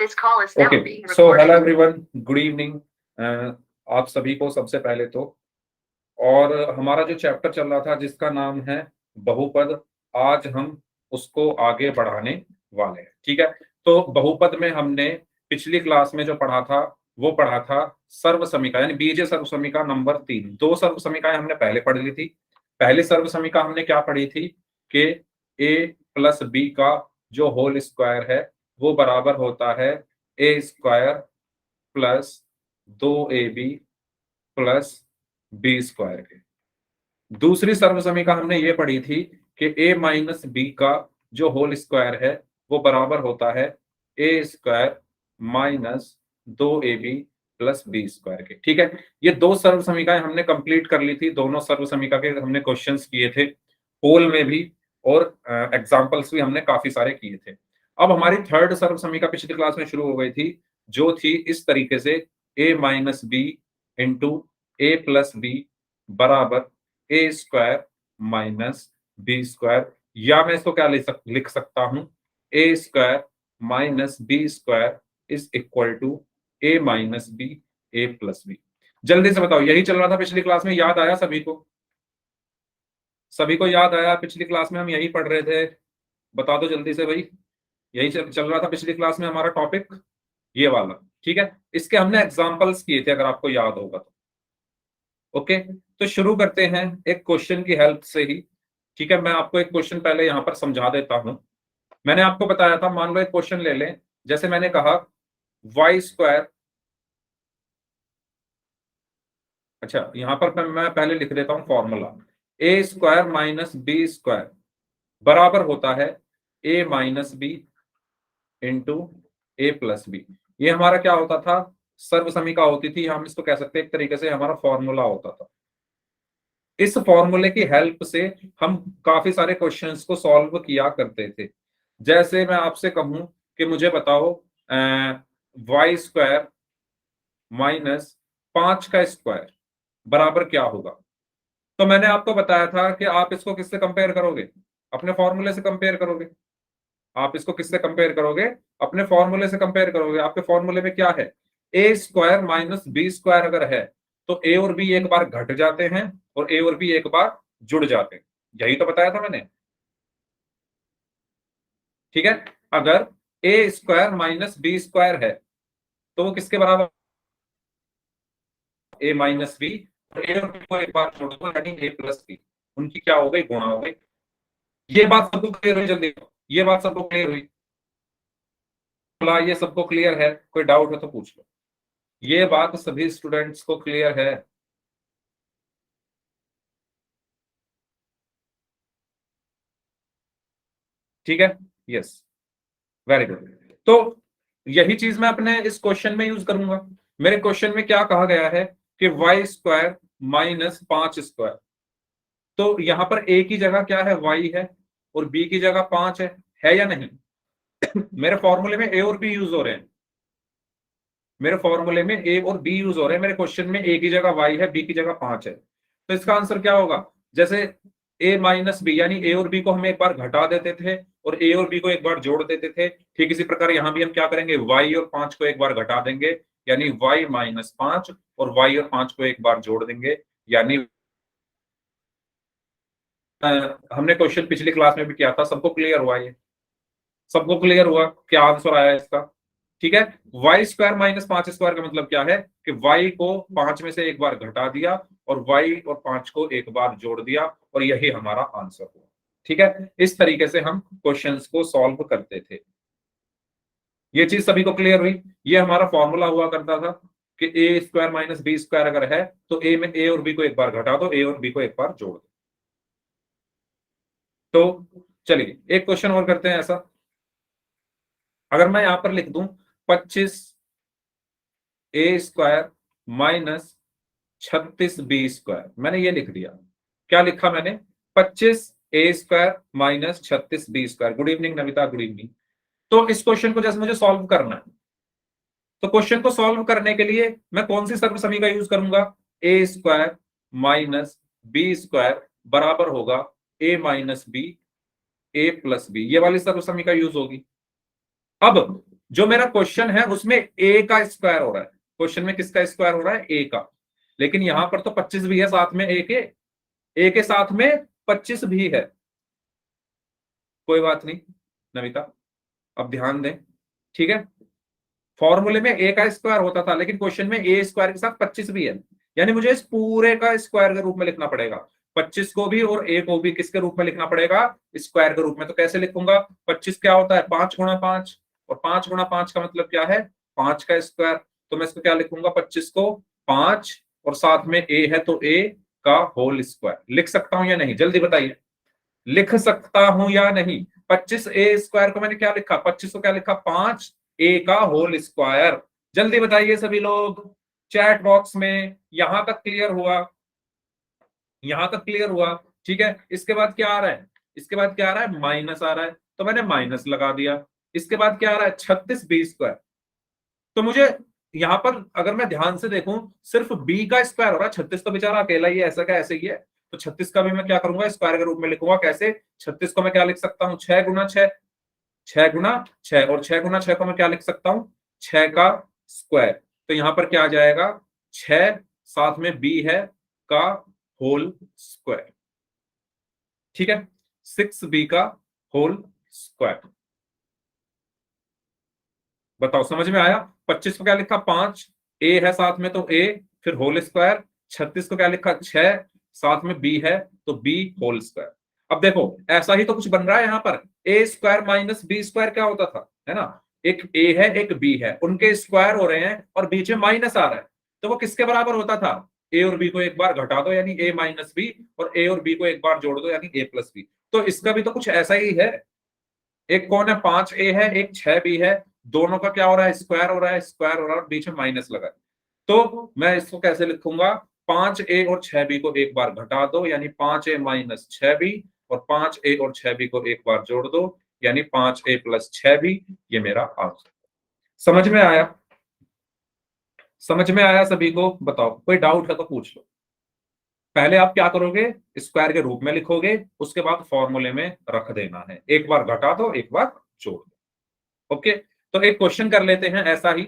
Okay, so hello everyone, good evening. आप सभी को सबसे पहले तो, और हमारा जो चैप्टर चल रहा था जिसका नाम है बहुपद, आज हम उसको आगे बढ़ाने वाले हैं। ठीक है, तो बहुपद में हमने पिछली क्लास में जो पढ़ा था वो पढ़ा था सर्व समीका, यानी बीजीय सर्व समीका नंबर 3। दो सर्व समीकाएं हमने पहले पढ़ ली थी। पहली सर्व समीका हमने क्या पढ़ी थी कि a प्लस बी का जो होल स्क्वायर है वो बराबर होता है ए square plus 2ab plus b square के। दूसरी सर्व समीका हमने ये पढ़ी थी कि a माइनस बी का जो होल स्क्वायर है वो बराबर होता है ए square minus 2ab plus b square के। ठीक है, ये दो सर्व समीकाएं हमने कंप्लीट कर ली थी। दोनों सर्व समीका के हमने क्वेश्चंस किए थे पोल में भी, और एग्जांपल्स भी हमने काफी सारे किए थे। अब हमारी थर्ड सर्व समीका पिछली क्लास में शुरू हो गई थी, जो थी इस तरीके से a minus B into A plus B बराबर a square minus B square, या मैं इसको क्या लिख सकता हूं, a square minus B square is equal to a minus B A plus b. जल्दी से बताओ, यही चल रहा था पिछली क्लास में? याद आया सभी को? सभी को याद आया? पिछली क्लास में हम यही पढ़ रहे थे। बता दो जल्दी से भाई, यही चल रहा था पिछली क्लास में हमारा टॉपिक, ये वाला। ठीक है, इसके हमने एग्जांपल्स किए थे, अगर आपको याद होगा तो। ओके, तो शुरू करते हैं एक क्वेश्चन की हेल्प से ही। ठीक है, मैं आपको एक क्वेश्चन पहले यहां पर समझा देता हूं। मैंने आपको बताया था, मान लो एक क्वेश्चन ले लें, जैसे मैंने कहा वाई स्क्वायर। अच्छा, यहां पर मैं पहले लिख देता हूं फॉर्मूला। ए स्क्वायर माइनस बी स्क्वायर बराबर होता है ए माइनस बी इंटू ए प्लस बी। ये हमारा क्या होता था? सर्व समीका होती थी, हम इसको कह सकते हैं एक तरीके से हमारा फॉर्मूला होता था। इस फॉर्मूले की हेल्प से हम काफी सारे क्वेश्चंस को सॉल्व किया करते थे। जैसे मैं आपसे कहूं कि मुझे बताओ वाई स्क्वायर माइनस 5 का स्क्वायर बराबर क्या होगा, तो मैंने आपको बताया था कि आप इसको किससे कंपेयर करोगे? अपने फॉर्मूले से कंपेयर करोगे। आप इसको किससे कंपेयर करोगे? अपने फॉर्मूले से कंपेयर करोगे। आपके फॉर्मूले में क्या है? ए स्क्वायर माइनस बी स्क्वायर अगर है तो ए और बी एक बार घट जाते हैं और ए और बी एक बार जुड़ जाते हैं। यही तो बताया था मैंने। ठीक है, अगर ए स्क्वायर माइनस बी स्क्वायर है तो वो किसके बराबर? ए माइनस बी, और ए और बी को एक बार जोड़ दो यानी ए प्लस बी, उनकी क्या हो गई? गुणा हो गई। ये बात सबको क्लियर हुई? जल्दी, ये बात सबको क्लियर हुई? ये सबको क्लियर है? कोई डाउट है तो पूछ लो। ये बात सभी स्टूडेंट्स को क्लियर है? ठीक है, यस, वेरी गुड। तो यही चीज मैं अपने इस क्वेश्चन में यूज करूंगा। मेरे क्वेश्चन में क्या कहा गया है कि वाई स्क्वायर माइनस 5 स्क्वायर, तो यहां पर ए की जगह क्या है? वाई है, और बी की जगह 5 है या नहीं? मेरे फॉर्मूले में ए और बी यूज हो रहे हैं। मेरे फॉर्मूले में ए और बी यूज हो रहे हैं। मेरे क्वेश्चन में ए की जगह वाई है, बी की जगह 5 है, तो इसका आंसर क्या होगा? जैसे ए माइनस बी, यानी ए और बी को हम एक बार घटा देते थे और ए और बी को एक बार जोड़ देते थे, ठीक इसी प्रकार यहां भी हम क्या करेंगे? वाई और 5 को एक बार घटा देंगे, यानी वाई माइनस 5, और वाई और 5 को एक बार जोड़ देंगे, यानी हमने क्वेश्चन पिछली क्लास में भी किया था। सबको क्लियर हुआ? ये सबको क्लियर हुआ? क्या आंसर आया इसका? ठीक है, वाई स्क्वायर माइनस 5 स्क्वायर का मतलब क्या है कि वाई को 5 में से एक बार घटा दिया और वाई और 5 को एक बार जोड़ दिया, और यही हमारा आंसर हुआ। ठीक है, इस तरीके से हम क्वेश्चंस को सॉल्व करते थे। ये चीज सभी को क्लियर हुई? ये हमारा फॉर्मूला हुआ करता था कि ए स्क्वायर माइनस बी स्क्वायर अगर है तो ए में ए और बी को एक बार घटा दो, ए और बी को एक बार जोड़ दो। तो चलिए एक क्वेश्चन और करते हैं ऐसा। अगर मैं यहां पर लिख दूं 25 a square minus 36 b square, मैंने ये लिख दिया। क्या लिखा मैंने? 25 a square minus 36 b square. Good evening Namita, good evening. तो इस क्वेश्चन को जैसे मुझे सॉल्व करना है, तो क्वेश्चन को सॉल्व करने के लिए मैं कौन सी सर्व समीका यूज करूंगा? ए स्क्वायर माइनस बी स्क्वायर बराबर होगा ए माइनस बी ए प्लस बी, ये वाली सर्व समीका यूज होगी। अब जो मेरा क्वेश्चन है उसमें ए का स्क्वायर हो रहा है, क्वेश्चन में किसका स्क्वायर हो रहा है, ए का। लेकिन यहां पर तो 25 भी है साथ में, ए के साथ में 25 भी है। कोई बात नहीं नमिता, अब ध्यान दें, ठीक है। फॉर्मूले में ए का स्क्वायर होता था, लेकिन क्वेश्चन में ए स्क्वायर के साथ 25 भी है, यानी मुझे इस पूरे का स्क्वायर के रूप में लिखना पड़ेगा। 25 को भी और ए को भी किसके रूप में लिखना पड़ेगा, स्क्वायर के रूप में। तो कैसे लिखूंगा, 25 क्या होता है 5 गुणा 5, और 5 गुणा 5 का मतलब क्या है, 5 का स्क्वायर। तो मैं इसको क्या लिखूंगा, 25 को 5 और साथ में ए है तो ए का होल स्क्वायर। लिख सकता हूं या नहीं, जल्दी बताइए, लिख सकता हूं या नहीं। 25 ए स्क्वायर को मैंने क्या लिखा, 25 को क्या लिखा, 5 ए का होल स्क्वायर। जल्दी बताइए सभी लोग चैट बॉक्स में। यहां तक क्लियर हुआ, यहां तक क्लियर हुआ, ठीक है। इसके बाद क्या आ रहा है, इसके बाद क्या आ रहा है, माइनस आ रहा है, तो मैंने माइनस लगा दिया। इसके बाद क्या आ रहा है, 36 b²। तो मुझे यहां पर अगर मैं ध्यान से देखूं, सिर्फ बी का स्क्वायर हो रहा है, 36 तो बेचारा अकेला ही है, ऐसा क्या ऐसे ही है। तो 36 का भी मैं क्या करूंगा, स्क्वायर के रूप में लिखूंगा। कैसे, 36 को मैं क्या लिख सकता हूँ, 6 गुना 6, 6 गुना 6, और 6 गुना 6 को मैं क्या लिख सकता हूँ, 6 का स्क्वायर। तो यहां पर क्या आ जाएगा, 6 साथ में बी है का होल स्क्वायर, ठीक है, 6b का होल स्क्वायर। बताओ समझ में आया। 25 को क्या लिखा, 5, ए है साथ में तो ए, फिर होल स्क्वायर। 36 को क्या लिखा, 6, साथ में बी है तो बी होल स्क्वायर। अब देखो ऐसा ही तो कुछ बन रहा है यहाँ पर, ए स्क्वायर माइनस बी स्क्वायर क्या होता था, है ना। एक ए है एक बी है, उनके स्क्वायर हो रहे हैं और बीच में माइनस आ रहा है, तो वो किसके बराबर होता था, ए और बी को एक बार घटा दो यानी ए माइनस बी, और ए और बी को एक बार जोड़ दो यानी ए प्लस बी। तो इसका भी तो कुछ ऐसा ही है। एक कौन है, 5 ए है, एक 6 बी है, दोनों का क्या हो रहा है, स्क्वायर हो रहा है, स्क्वायर हो रहा है, बीच में माइनस लगा है। तो मैं इसको कैसे लिखूंगा, 5 ए और 6 बी को एक बार घटा दो यानी 5 ए माइनस 6 बी, और 5 ए और 6 बी को एक बार जोड़ दो यानी 5 ए प्लस 6 बी। ये मेरा आंसर। समझ में आया, समझ में आया सभी को। बताओ कोई डाउट है तो पूछ लो। पहले आप क्या करोगे, स्क्वायर के रूप में लिखोगे, उसके बाद फॉर्मूले में रख देना है, एक बार घटा दो एक बार जोड़ दो। ओके, तो एक क्वेश्चन कर लेते हैं ऐसा ही।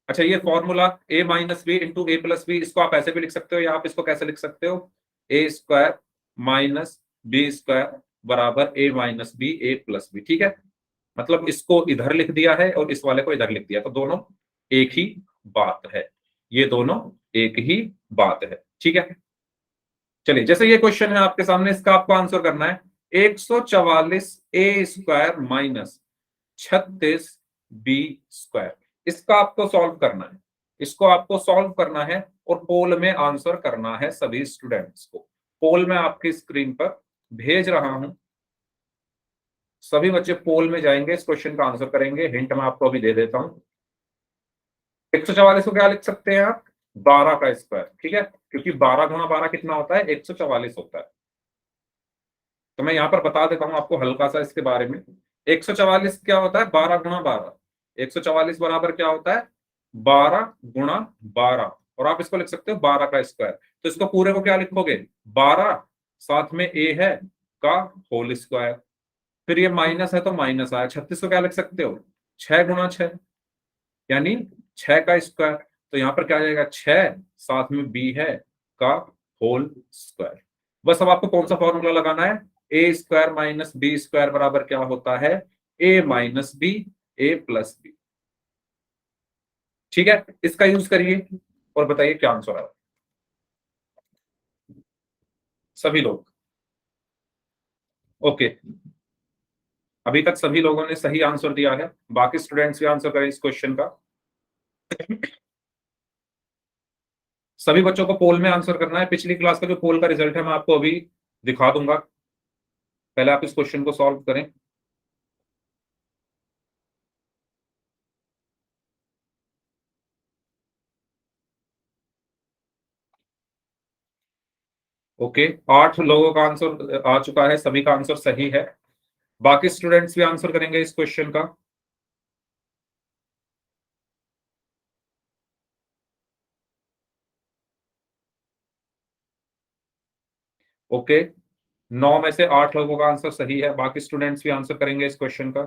अच्छा, ये फॉर्मूला ए माइनस बी इंटू ए प्लस बी, इसको आप ऐसे भी लिख सकते हो, या आप इसको कैसे लिख सकते हो, ए स्क्वायर माइनस बी स्क्वायर बराबर ए माइनस बी ए प्लस बी, ठीक है। मतलब इसको इधर लिख दिया है और इस वाले को इधर लिख दिया, तो दोनों एक ही बात है, ये दोनों एक ही बात है, ठीक है। चलिए, जैसे ये क्वेश्चन है आपके सामने, इसका आपको आंसर करना है, 144 ए स्क्वायर माइनस 36 बी स्क्वायर। इसका आपको सॉल्व करना है, इसको आपको सॉल्व करना है और पोल में आंसर करना है सभी स्टूडेंट्स को। पोल में आपकी स्क्रीन पर भेज रहा हूं, सभी बच्चे पोल में जाएंगे, इस क्वेश्चन का आंसर करेंगे। हिंट मैं आपको अभी दे देता हूं। 144 को क्या लिख सकते हैं आप, 12 का स्क्वायर, ठीक है, क्योंकि 12 गुणा 12 कितना होता है, 144 होता है। तो मैं यहां पर बता देता हूं आपको हल्का सा इसके बारे में। 144 क्या होता है, 12 गुणा 12। 144 बराबर क्या होता है, 12 गुणा 12, और आप इसको लिख सकते हो 12 का स्क्वायर। तो इसको पूरे को क्या लिखोगे, 12 साथ में ए है का होल स्क्वायर, फिर ये माइनस है तो माइनस आया। 36 को क्या लिख सकते हो, 6 गुणा 6 यानी 6 का स्क्वायर। तो यहां पर क्या आ जाएगा, 6 साथ में बी है का होल स्क्वायर। बस अब आपको कौन सा फॉर्मूला लगाना है, ए स्क्वायर माइनस बी स्क्वायर बराबर क्या होता है, ए माइनस बी ए प्लस बी, ठीक है। इसका यूज करिए और बताइए क्या आंसर आया सभी लोग। ओके, अभी तक सभी लोगों ने सही आंसर दिया है, बाकी स्टूडेंट्स भी आंसर करें इस क्वेश्चन का। सभी बच्चों को पोल में आंसर करना है। पिछली क्लास का जो पोल का रिजल्ट है मैं आपको अभी दिखा दूंगा, पहले आप इस क्वेश्चन को सॉल्व करें। ओके, 8 लोगों का आंसर आ चुका है, सभी का आंसर सही है। बाकी स्टूडेंट्स भी आंसर करेंगे इस क्वेश्चन का। ओके, 9 में से 8 लोगों का आंसर सही है, बाकी स्टूडेंट्स भी आंसर करेंगे इस क्वेश्चन का।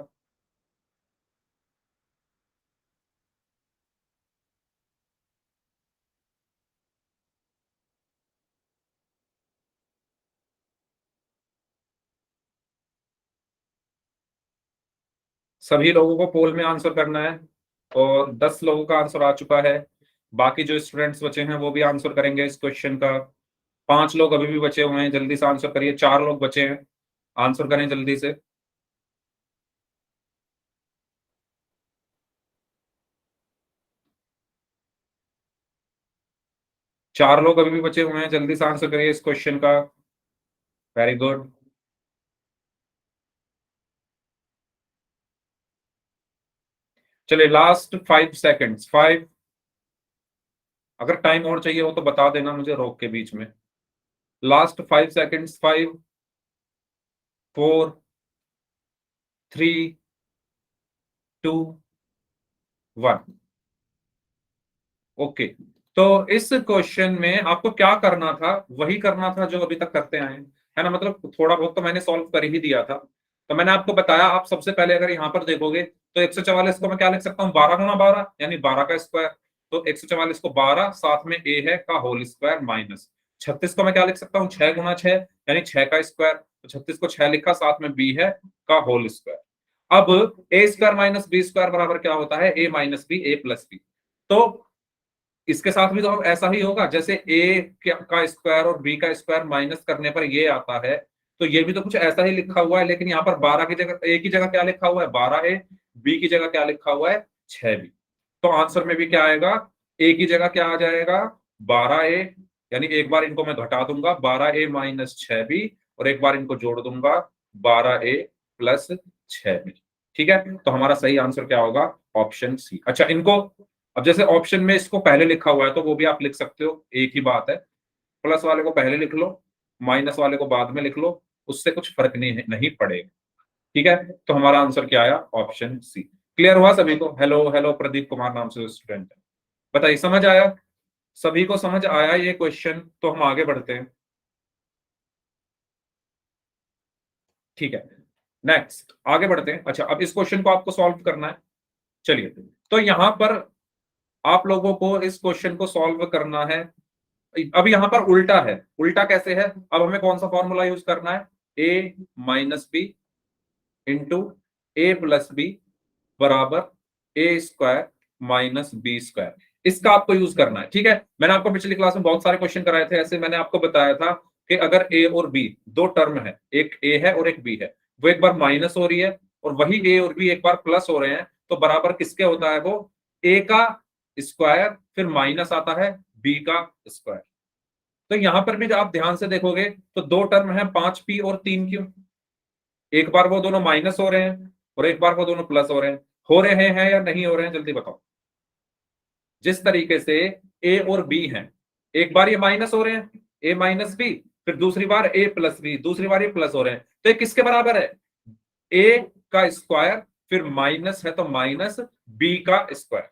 सभी लोगों को पोल में आंसर करना है और 10 लोगों का आंसर आ चुका है। बाकी जो स्टूडेंट्स बचे हैं वो भी आंसर करेंगे इस क्वेश्चन का। 5 लोग अभी भी बचे हुए हैं, जल्दी से आंसर करिए। 4 लोग बचे हैं, आंसर करें जल्दी से। 4 लोग अभी भी बचे हुए हैं, जल्दी से आंसर करिए इस क्वेश्चन का। Very good. चलिए लास्ट 5 सेकेंड्स। 5। अगर टाइम और चाहिए हो तो बता देना मुझे रोक के बीच में। Last 5 seconds. 5, 4, 3, 2, 1। ओके। तो इस क्वेश्चन में आपको क्या करना था, वही करना था जो अभी तक करते आए हैं, है ना। मतलब थोड़ा बहुत तो मैंने सॉल्व कर ही दिया था। तो मैंने आपको बताया, आप सबसे पहले अगर यहाँ पर देखोगे तो 144 को मैं क्या लिख सकता हूँ, 12 गुणा 12 यानी 12 का स्क्वायर। तो 144 को 12 साथ में ए है का होल स्क्वायर माइनस 36 को मैं क्या लिख सकता हूँ, 6 गुणा 6 यानी 6 का स्क्वायर। तो 36 को 6 लिखा, साथ में बी है का होल स्क्वायर। अब ए स्क्वायर माइनस बी स्क्वायर बराबर क्या होता है, ए माइनस बी ए प्लस बी। तो इसके साथ भी तो ऐसा ही होगा, जैसे ए का स्क्वायर और बी का स्क्वायर माइनस करने पर ये आता है। तो ये भी तो कुछ ऐसा ही लिखा हुआ है, लेकिन यहाँ पर 12 की जगह ए की जगह क्या लिखा हुआ है, 12 ए। बी की जगह क्या लिखा हुआ है, 6 बी। तो आंसर में भी क्या आएगा, ए की जगह क्या आ जाएगा, 12 ए। यानी एक बार इनको मैं घटा दूंगा, 12 ए माइनस 6 बी, और एक बार इनको जोड़ दूंगा, 12 ए प्लस 6 बी। ठीक है, तो हमारा सही आंसर क्या होगा, ऑप्शन सी। अच्छा, इनको अब जैसे ऑप्शन में इसको पहले लिखा हुआ है तो वो भी आप लिख सकते हो, एक ही बात है। प्लस वाले को पहले लिख लो, माइनस वाले को बाद में लिख लो, उससे कुछ फर्क नहीं पड़ेगा। ठीक है, तो हमारा आंसर क्या आया, ऑप्शन सी। क्लियर हुआ सभी को। हेलो हेलो, प्रदीप कुमार नाम से स्टूडेंट है। बताइए, समझ आया? सभी को समझ आया ये क्वेश्चन? तो हम आगे बढ़ते हैं। ठीक है, नेक्स्ट आगे बढ़ते हैं। अच्छा, अब इस क्वेश्चन को आपको सॉल्व करना है। चलिए, तो यहां पर आप लोगों को इस क्वेश्चन को सॉल्व करना है। अब यहां पर उल्टा है। उल्टा कैसे है, अब हमें कौन सा फॉर्मूला यूज करना है, ए माइनस बी इंटू ए प्लस बी बराबर a square minus B square. इसका आपको यूज करना है। ठीक है, मैंने आपको पिछली क्लास में बहुत सारे क्वेश्चन कराए थे ऐसे। मैंने आपको बताया था कि अगर ए और बी दो टर्म है, एक ए है और एक बी है, वो एक बार माइनस हो रही है और वही ए और बी एक बार प्लस हो रहे हैं, तो बराबर किसके होता है, वो ए का स्क्वायर फिर माइनस आता है बी का स्क्वायर। तो यहां पर भी जब आप ध्यान से देखोगे तो दो टर्म है, 5p और 3q। एक बार वो दोनों माइनस हो रहे हैं और एक बार वो दोनों प्लस हो रहे हैं। हो रहे हैं या नहीं हो रहे हैं, जल्दी बताओ। जिस तरीके से ए और बी हैं, एक बार ये माइनस हो रहे हैं, ए माइनस बी, फिर दूसरी बार ए प्लस बी, दूसरी बार ये प्लस हो रहे हैं, तो ये किसके बराबर है, ए का स्क्वायर फिर माइनस है तो माइनस बी का स्क्वायर।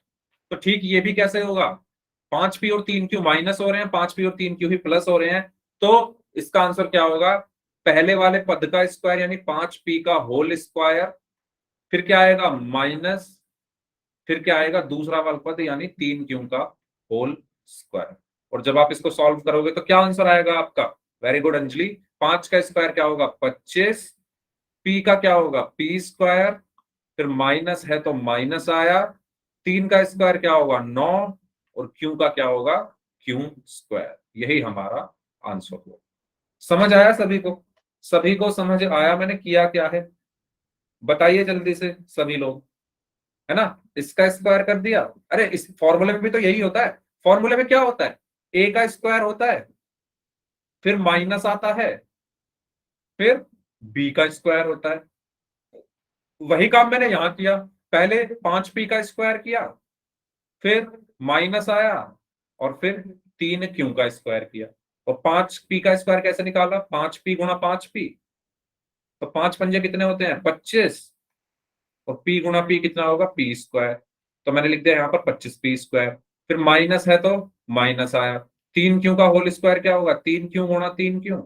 तो ठीक ये भी कैसे होगा, 5p और 3q माइनस हो रहे हैं, 5p और 3q ही प्लस हो रहे हैं। तो इसका आंसर क्या होगा, पहले वाले पद का स्क्वायर यानी 5p का होल स्क्वायर, फिर क्या आएगा माइनस, फिर क्या आएगा दूसरा वाला पद यानी 3q का होल स्क्वायर। और जब आप इसको सॉल्व करोगे तो क्या आंसर आएगा आपका, वेरी गुड अंजलि। 5 का स्क्वायर क्या होगा, 25। p का क्या होगा, p स्क्वायर, फिर माइनस है तो माइनस आया, 3 का स्क्वायर क्या होगा 9, और q का क्या होगा q स्क्वायर। यही हमारा आंसर होगा। समझ आया सभी को? सभी को समझ आया मैंने किया क्या है, बताइए जल्दी से सभी लोग, है ना। इसका स्क्वायर कर दिया, अरे इस फॉर्मूले में भी तो यही होता है। फॉर्मूले में क्या होता है, ए का स्क्वायर होता है, फिर माइनस आता है, फिर बी का स्क्वायर होता है। वही काम मैंने यहां किया, पहले 5p का स्क्वायर किया, फिर माइनस आया, और फिर 3q का स्क्वायर किया। और 5p का स्क्वायर कैसे निकाला, 5p गुणा 5p। तो 5 पंजे कितने होते हैं, 25, और p गुणा p कितना होगा, p स्क्वायर। तो मैंने लिख दिया यहाँ पर 25p स्क्वायर। फिर माइनस है तो माइनस आया, 3q का होल स्क्वायर क्या होगा, 3q गुणा 3q,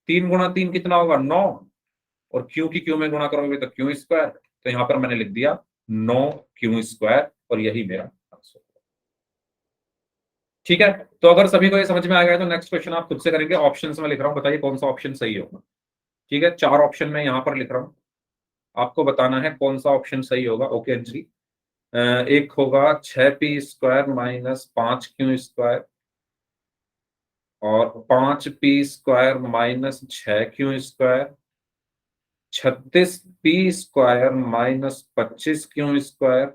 3 गुणा 3 कितना होगा 9, और q की q में गुणा करोगे तो q स्क्वायर। तो यहाँ पर मैंने लिख दिया 9q स्क्वायर, और यही मेरा आंसर। ठीक है, तो अगर सभी को ये समझ में आ गया तो नेक्स्ट क्वेश्चन आप खुद से करेंगे। ऑप्शन में लिख रहा हूँ, बताइए कौन सा ऑप्शन सही होगा। ठीक है, 4 ऑप्शन में यहाँ पर लिख रहा हूँ, आपको बताना है कौन सा ऑप्शन सही होगा। ओके अंजलि। एक होगा 6p² माइनस 5q² और 5p² minus 6q², 36p² minus 25q²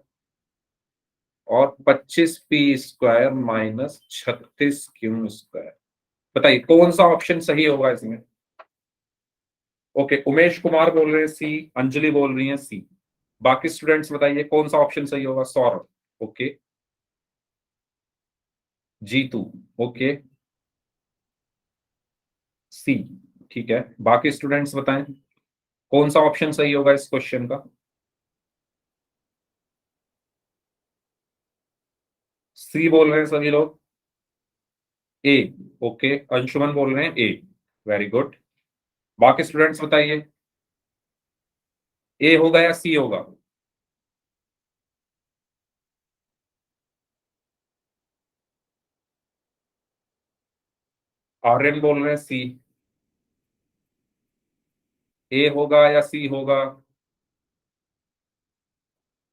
और 25p² माइनस 36q²। बताइए कौन सा ऑप्शन सही होगा इसमें। ओके, उमेश कुमार बोल रहे हैं सी, अंजलि बोल रही है सी। बाकी स्टूडेंट्स बताइए कौन सा ऑप्शन सही होगा। सौरभ ओके, जीतू ओके, सी ठीक है। बाकी स्टूडेंट्स बताएं कौन सा ऑप्शन सही होगा इस क्वेश्चन का। सी बोल रहे हैं सभी लोग। ए ओके, अंशुमन बोल रहे हैं ए। Very good. बाकी स्टूडेंट्स बताइए ए होगा या सी होगा। आर्यन बोल रहे हैं सी। ए होगा या सी होगा।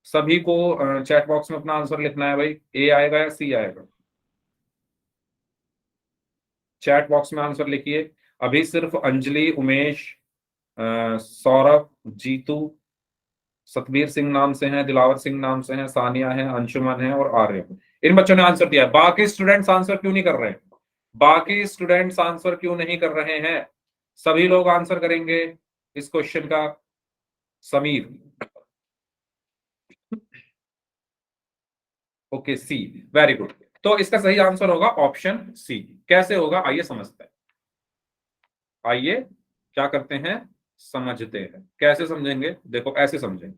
सभी को चैट बॉक्स में अपना आंसर लिखना है भाई, ए आएगा या सी आएगा। चैट बॉक्स में आंसर लिखिए। अभी सिर्फ अंजलि, उमेश, सौरभ, जीतू, सतबीर सिंह नाम से हैं, दिलावर सिंह नाम से हैं, सानिया है, अंशुमन है और आर्य। इन बच्चों ने आंसर दिया है। बाकी स्टूडेंट्स आंसर क्यों नहीं कर रहे हैं। बाकी स्टूडेंट्स आंसर क्यों नहीं कर रहे हैं। सभी लोग आंसर करेंगे इस क्वेश्चन का। समीर ओके सी, वेरी गुड। तो इसका सही आंसर होगा ऑप्शन सी। कैसे होगा आइए समझते हैं। आइए क्या करते हैं, समझते हैं। कैसे समझेंगे, देखो ऐसे समझेंगे।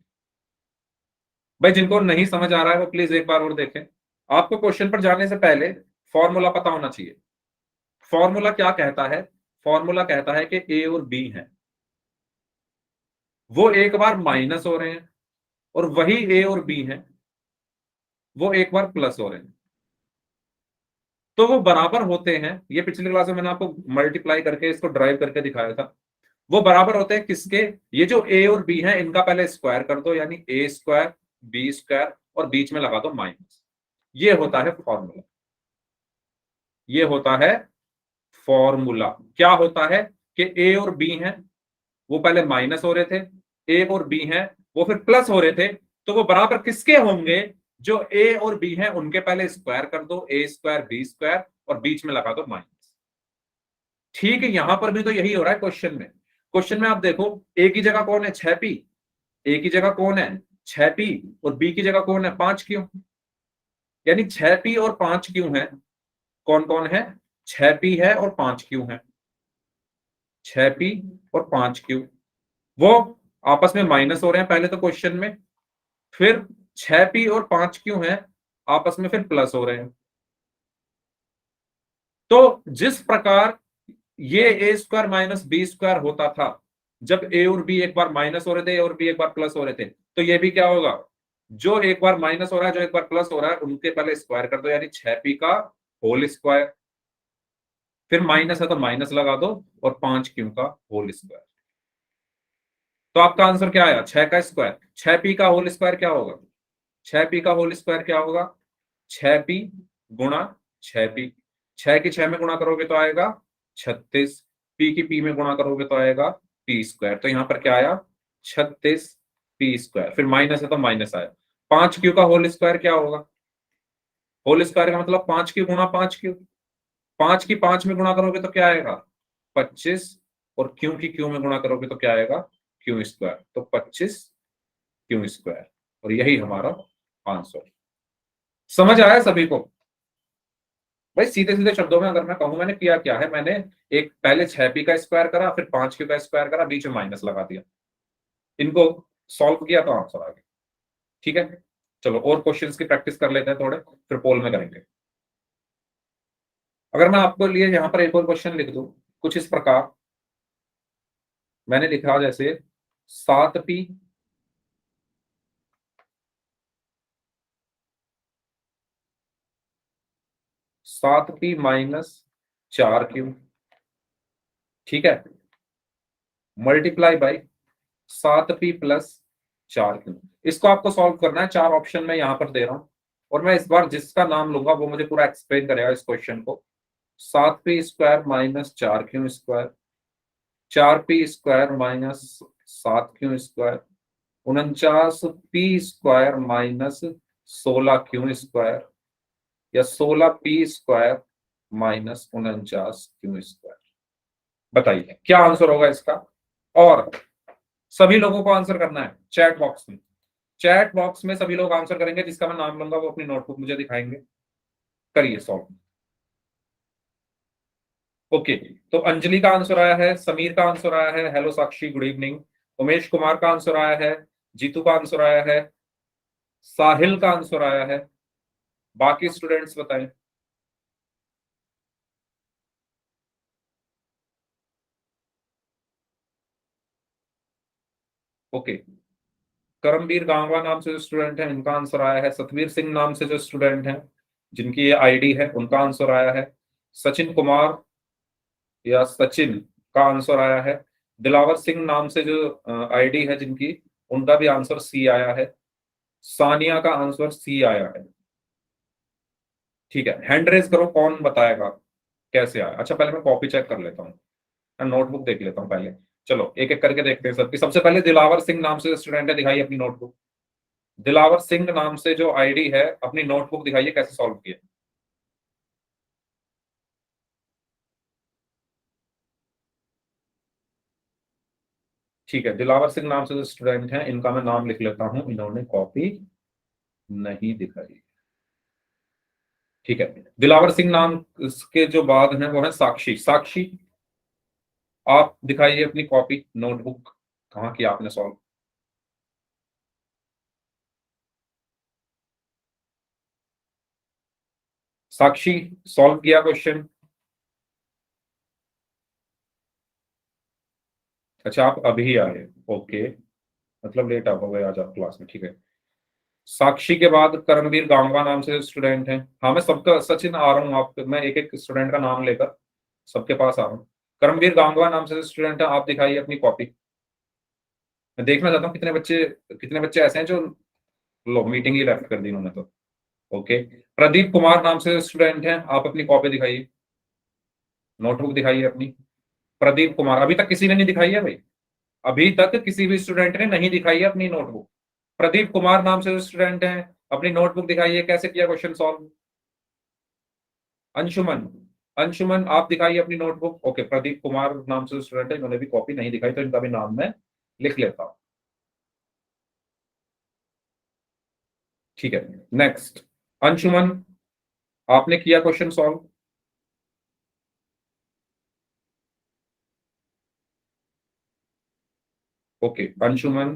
भाई जिनको नहीं समझ आ रहा है वो प्लीज एक बार और देखें। आपको क्वेश्चन पर जाने से पहले फॉर्मूला पता होना चाहिए। फॉर्मूला क्या कहता है। फॉर्मूला कहता है कि ए और बी है, वो एक बार माइनस हो रहे हैं, और वही ए और बी है वो एक बार प्लस हो रहे हैं। तो वो बराबर होते हैं। ये पिछली क्लास में मैंने आपको मल्टीप्लाई करके इसको ड्राइव करके दिखाया था। वो बराबर होते हैं किसके, ये जो ए और बी है इनका पहले स्क्वायर कर दो, यानी a² b² और बीच में लगा दो माइनस। ये होता है फॉर्मूला। ये होता है फॉर्मूला। क्या होता है कि ए और बी हैं वो पहले माइनस हो रहे थे, ए और बी हैं वो फिर प्लस हो रहे थे। तो वो बराबर किसके होंगे, जो ए और बी हैं उनके पहले स्क्वायर कर दो, a² b² और बीच में लगा दो माइनस। ठीक है, यहां पर भी तो यही हो रहा है क्वेश्चन में। क्वेश्चन में आप देखो ए की जगह कौन है 6p, ए की जगह कौन है 6p और बी की जगह कौन है 5q। यानी 6p और 5q है। कौन कौन है, 6p है और 5q है। 6p और 5q वो आपस में माइनस हो रहे हैं पहले तो क्वेश्चन में, फिर 6p और 5q है आपस में फिर प्लस हो रहे हैं। तो जिस प्रकार ये a² माइनस b² होता था जब ए और बी एक बार माइनस हो रहे थे और बी एक बार प्लस हो रहे थे, तो ये भी क्या होगा, जो एक बार माइनस हो रहा है जो एक बार प्लस हो रहा है उनके पहले स्क्वायर कर दो, यानी 6p का होल स्क्वायर, फिर माइनस है तो माइनस लगा दो और 5q का होल स्क्वायर। तो आपका आंसर क्या आया, 6 का स्क्वायर। 6p का होल स्क्वायर क्या होगा, 6p का होल स्क्वायर क्या होगा, 6p गुणा 6p। 6 की 6 में गुणा करोगे तो आएगा 36, p की p में गुणा करोगे तो आएगा p²। तो यहां पर क्या आया 36p², फिर माइनस है तो माइनस आया। 5q का होल स्क्वायर क्या होगा, होल स्क्वायर का मतलब 5q गुणा 5q। 5 की 5 में गुणा करोगे तो क्या आएगा 25, और q की q में गुणा करोगे तो क्या आएगा q²। तो 25q², और यही हमारा आंसर। समझ आया सभी को। भाई सीधे सीधे शब्दों में अगर मैं कहूं मैंने किया क्या है, मैंने एक पहले 6p का स्क्वायर करा, फिर 5q का स्क्वायर करा, बीच में माइनस लगा दिया, इनको सॉल्व किया तो आंसर आ गया। ठीक है, चलो और क्वेश्चंस की प्रैक्टिस कर लेते हैं थोड़े, फिर पोल में करेंगे। अगर मैं आपको लिए यहाँ पर एक और क्वेश्चन लिख दूं कुछ इस प्रकार, मैंने लिखा जैसे 7p 7p माइनस 4q, ठीक है, मल्टीप्लाई बाई 7p प्लस 4 क्यों। इसको आपको सॉल्व करना है, 4 ऑप्शन मैं यहाँ पर दे रहा हूँ और मैं इस बार जिसका नाम लूंगा वो मुझे पूरा एक्सप्लेन करेगा इस क्वेश्चन को। 7p² minus 4q², 4p² minus 7q², 49p² minus 16q² या 16p² माइनस 49q²। बताइए क्या आंसर होगा इसका। और सभी लोगों को आंसर करना है चैट बॉक्स में। चैट बॉक्स में सभी लोग आंसर करेंगे, जिसका मैं नाम लूंगा वो अपनी नोटबुक मुझे दिखाएंगे। करिए सॉल्व। ओके, तो अंजलि का आंसर आया है, समीर का आंसर आया है, हेलो साक्षी गुड इवनिंग। उमेश कुमार का आंसर आया है, जीतू का आंसर आया है, साहिल का आंसर आया है। बाकी स्टूडेंट्स बताएं। ओके, करमवीर गांगवा नाम से जो स्टूडेंट है इनका आंसर आया है, सतवीर सिंह नाम से जो स्टूडेंट है जिनकी ये आईडी है उनका आंसर आया है, सचिन कुमार या सचिन का आंसर आया है, दिलावर सिंह नाम से जो आईडी है जिनकी, उनका भी आंसर सी आया है, सानिया का आंसर सी आया है। ठीक है, हैंड रेज करो कौन बताएगा कैसे आया। अच्छा पहले मैं कॉपी चेक कर लेता हूँ, नोटबुक देख लेता हूँ पहले। चलो एक एक करके देखते हैं सबकी। सबसे पहले दिलावर सिंह नाम से स्टूडेंट है, दिखाइए अपनी नोटबुक। दिलावर सिंह नाम से जो आईडी है अपनी नोटबुक दिखाइए कैसे सॉल्व किया। ठीक है, दिलावर सिंह नाम से जो स्टूडेंट हैं इनका मैं नाम लिख लेता हूं, इन्होंने कॉपी नहीं दिखाई। ठीक है, दिलावर सिंह नाम के जो बाद हैं वो है साक्षी। साक्षी आप दिखाइए अपनी कॉपी नोटबुक, कहाँ की आपने सॉल्व। साक्षी सॉल्व किया क्वेश्चन। अच्छा आप अभी आए, ओके, मतलब लेट आ हो गए आज आप क्लास में। ठीक है, साक्षी के बाद करमवीर गांगवा नाम से स्टूडेंट हैं। हाँ मैं सबका सचिन आ रहा हूँ, आप मैं एक एक स्टूडेंट का नाम लेकर सबके पास आ रहा हूँ। करमवीर गांगवा नाम से स्टूडेंट है, आप दिखाइए अपनी कॉपी। मैं देखना चाहता हूँ कितने बच्चे ऐसे हैं जो, लो मीटिंग ही लेफ्ट कर दी उन्होंने तो। ओके, प्रदीप कुमार नाम से स्टूडेंट हैं, आप अपनी कॉपी दिखाइए, नोटबुक दिखाइए अपनी। प्रदीप कुमार, अभी तक किसी ने नहीं दिखाई है भाई, अभी तक किसी भी स्टूडेंट ने नहीं दिखाई है अपनी नोटबुक। प्रदीप कुमार नाम से स्टूडेंट हैं, अपनी नोटबुक दिखाइए कैसे किया क्वेश्चन सॉल्व। अंशुमन, अंशुमन आप दिखाइए अपनी नोटबुक। ओके, प्रदीप कुमार नाम से स्टूडेंट है, इन्होंने भी कॉपी नहीं दिखाई तो इनका भी नाम मैं लिख लेता हूं। ठीक है, नेक्स्ट अंशुमन, आपने किया question solve. Okay Anshuman,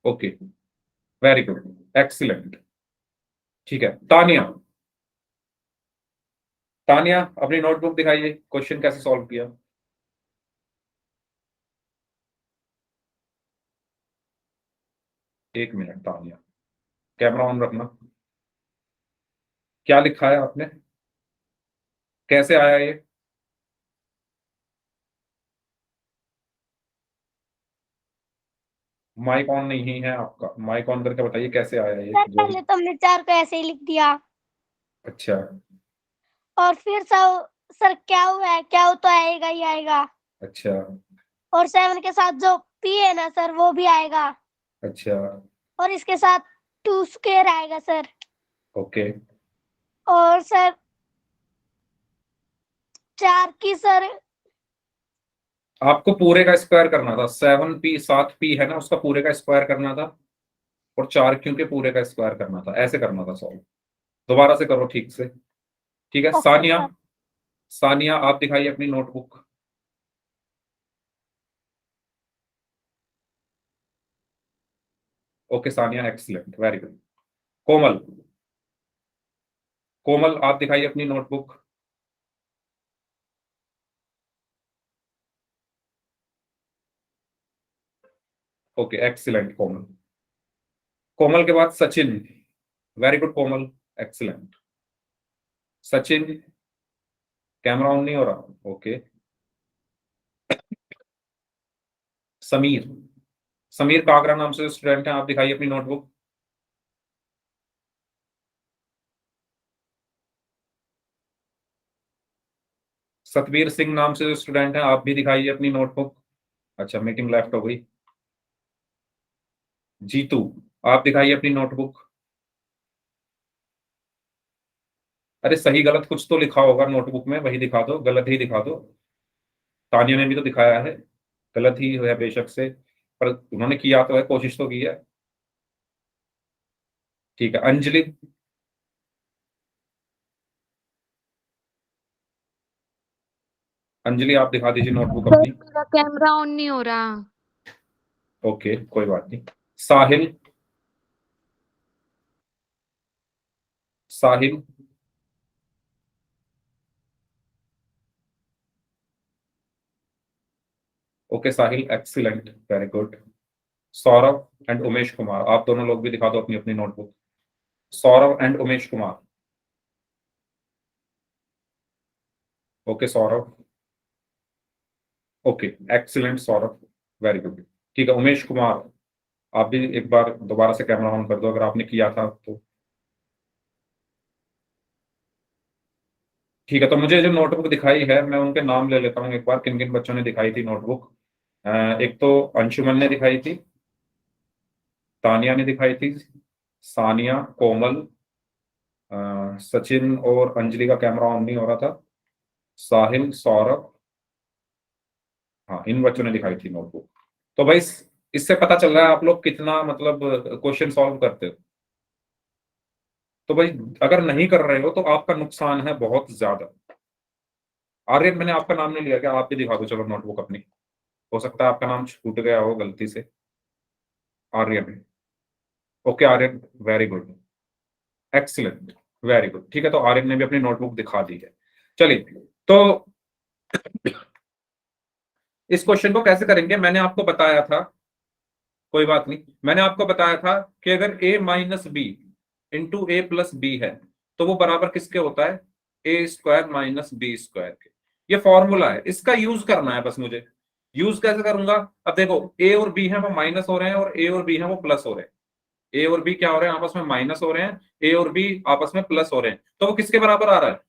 okay, very good, excellent. ठीक है, तानिया, तानिया अपनी नोटबुक दिखाइए क्वेश्चन कैसे सॉल्व किया। 1 मिनट तानिया, कैमरा ऑन रखना। क्या लिखा है आपने, कैसे आया ये। माइक ऑन नहीं है आपका, माइक ऑन करके बताइए कैसे आया ये सर जो। पहले तो हमने 4 को ऐसे ही लिख दिया अच्छा, और फिर सर क्या हुआ है, क्या हो तो आएगा ही आएगा। अच्छा, और 7 के साथ जो p है ना सर वो भी आएगा अच्छा, और इसके साथ 2 स्क्वायर आएगा सर। ओके। और सर 4 की सर आपको पूरे का स्क्वायर करना था, 7p 7p है ना उसका पूरे का स्क्वायर करना था, और 4q के पूरे का स्क्वायर करना था, ऐसे करना था सॉल्व। दोबारा से करो ठीक से। ठीक है, ओके सानिया, सर। सानिया आप दिखाइए अपनी notebook. Okay Sania excellent, very good. Komal, Komal आप दिखाइए अपनी notebook. Okay excellent Komal. Komal के बाद Sachin, very good Komal, excellent. Sachin, camera on नहीं हो रहा, ओके। समीर, समीर कागरा नाम से स्टूडेंट हैं, आप दिखाइए अपनी नोटबुक। सतवीर सिंह नाम से स्टूडेंट हैं, आप भी दिखाइए अपनी नोटबुक। अच्छा, मीटिंग लेफ्ट हो गई। जीतू, आप दिखाइए अपनी नोटबुक। अरे सही गलत कुछ तो लिखा होगा नोटबुक में, वही दिखा दो, गलत ही दिखा दो। तानिया ने भी तो दिखाया है, गलत ही है बेशक से, पर उन्होंने किया तो है, कोशिश तो की है। ठीक है, अंजलि। अंजलि आप दिखा दीजिए नोटबुक सर अपनी। मेरा कैमरा ऑन नहीं हो रहा। ओके, कोई बात नहीं। Sahil. Sahil. Okay Sahil, excellent, very good. Saurabh and Umesh Kumar, आप दोनों लोग भी दिखा दो अपनी अपनी notebook. Saurabh and Umesh Kumar. Okay Saurabh. Okay, excellent Saurabh, very good. ठीक है उमेश कुमार, आप भी एक बार दोबारा से कैमरा ऑन कर दो अगर आपने किया था तो। ठीक है, तो मुझे जो नोटबुक दिखाई है मैं उनके नाम ले लेता हूँ एक बार, किन किन बच्चों ने दिखाई थी नोटबुक। एक तो अंशुमन ने दिखाई थी, तानिया ने दिखाई थी, सानिया, कोमल, सचिन और अंजलि का कैमरा ऑन नहीं हो रहा था, साहिल, सौरभ, हाँ इन बच्चों ने दिखाई थी नोटबुक। तो भाई इससे पता चल रहा है आप लोग कितना मतलब क्वेश्चन सॉल्व करते हो। तो भाई अगर नहीं कर रहे हो तो आपका नुकसान है बहुत ज्यादा। आर्यन, मैंने आपका नाम नहीं लिया, क्या आप भी दिखा दो चलो नोटबुक अपनी। हो सकता है आपका नाम छूट गया हो गलती से। Aryan. Okay Aryan, very good, excellent, very good. ठीक है, तो आर्यन ने भी अपनी नोटबुक दिखा दी है। चलिए, तो इस क्वेश्चन को कैसे करेंगे, मैंने आपको बताया था, कोई बात नहीं, मैंने आपको बताया था कि अगर a minus B into A plus B है तो वो बराबर किसके होता है, ए स्क्वायर माइनस बी स्क्वायर के। ये फॉर्मूला है, इसका यूज करना है बस मुझे। यूज कैसे करूंगा, अब देखो ए और बी है वो माइनस हो रहे हैं और ए और बी है वो प्लस हो रहे हैं। ए और बी क्या हो रहे हैं, आपस में माइनस हो रहे हैं, ए और बी आपस में प्लस हो रहे हैं, तो वो किसके बराबर आ रहा है,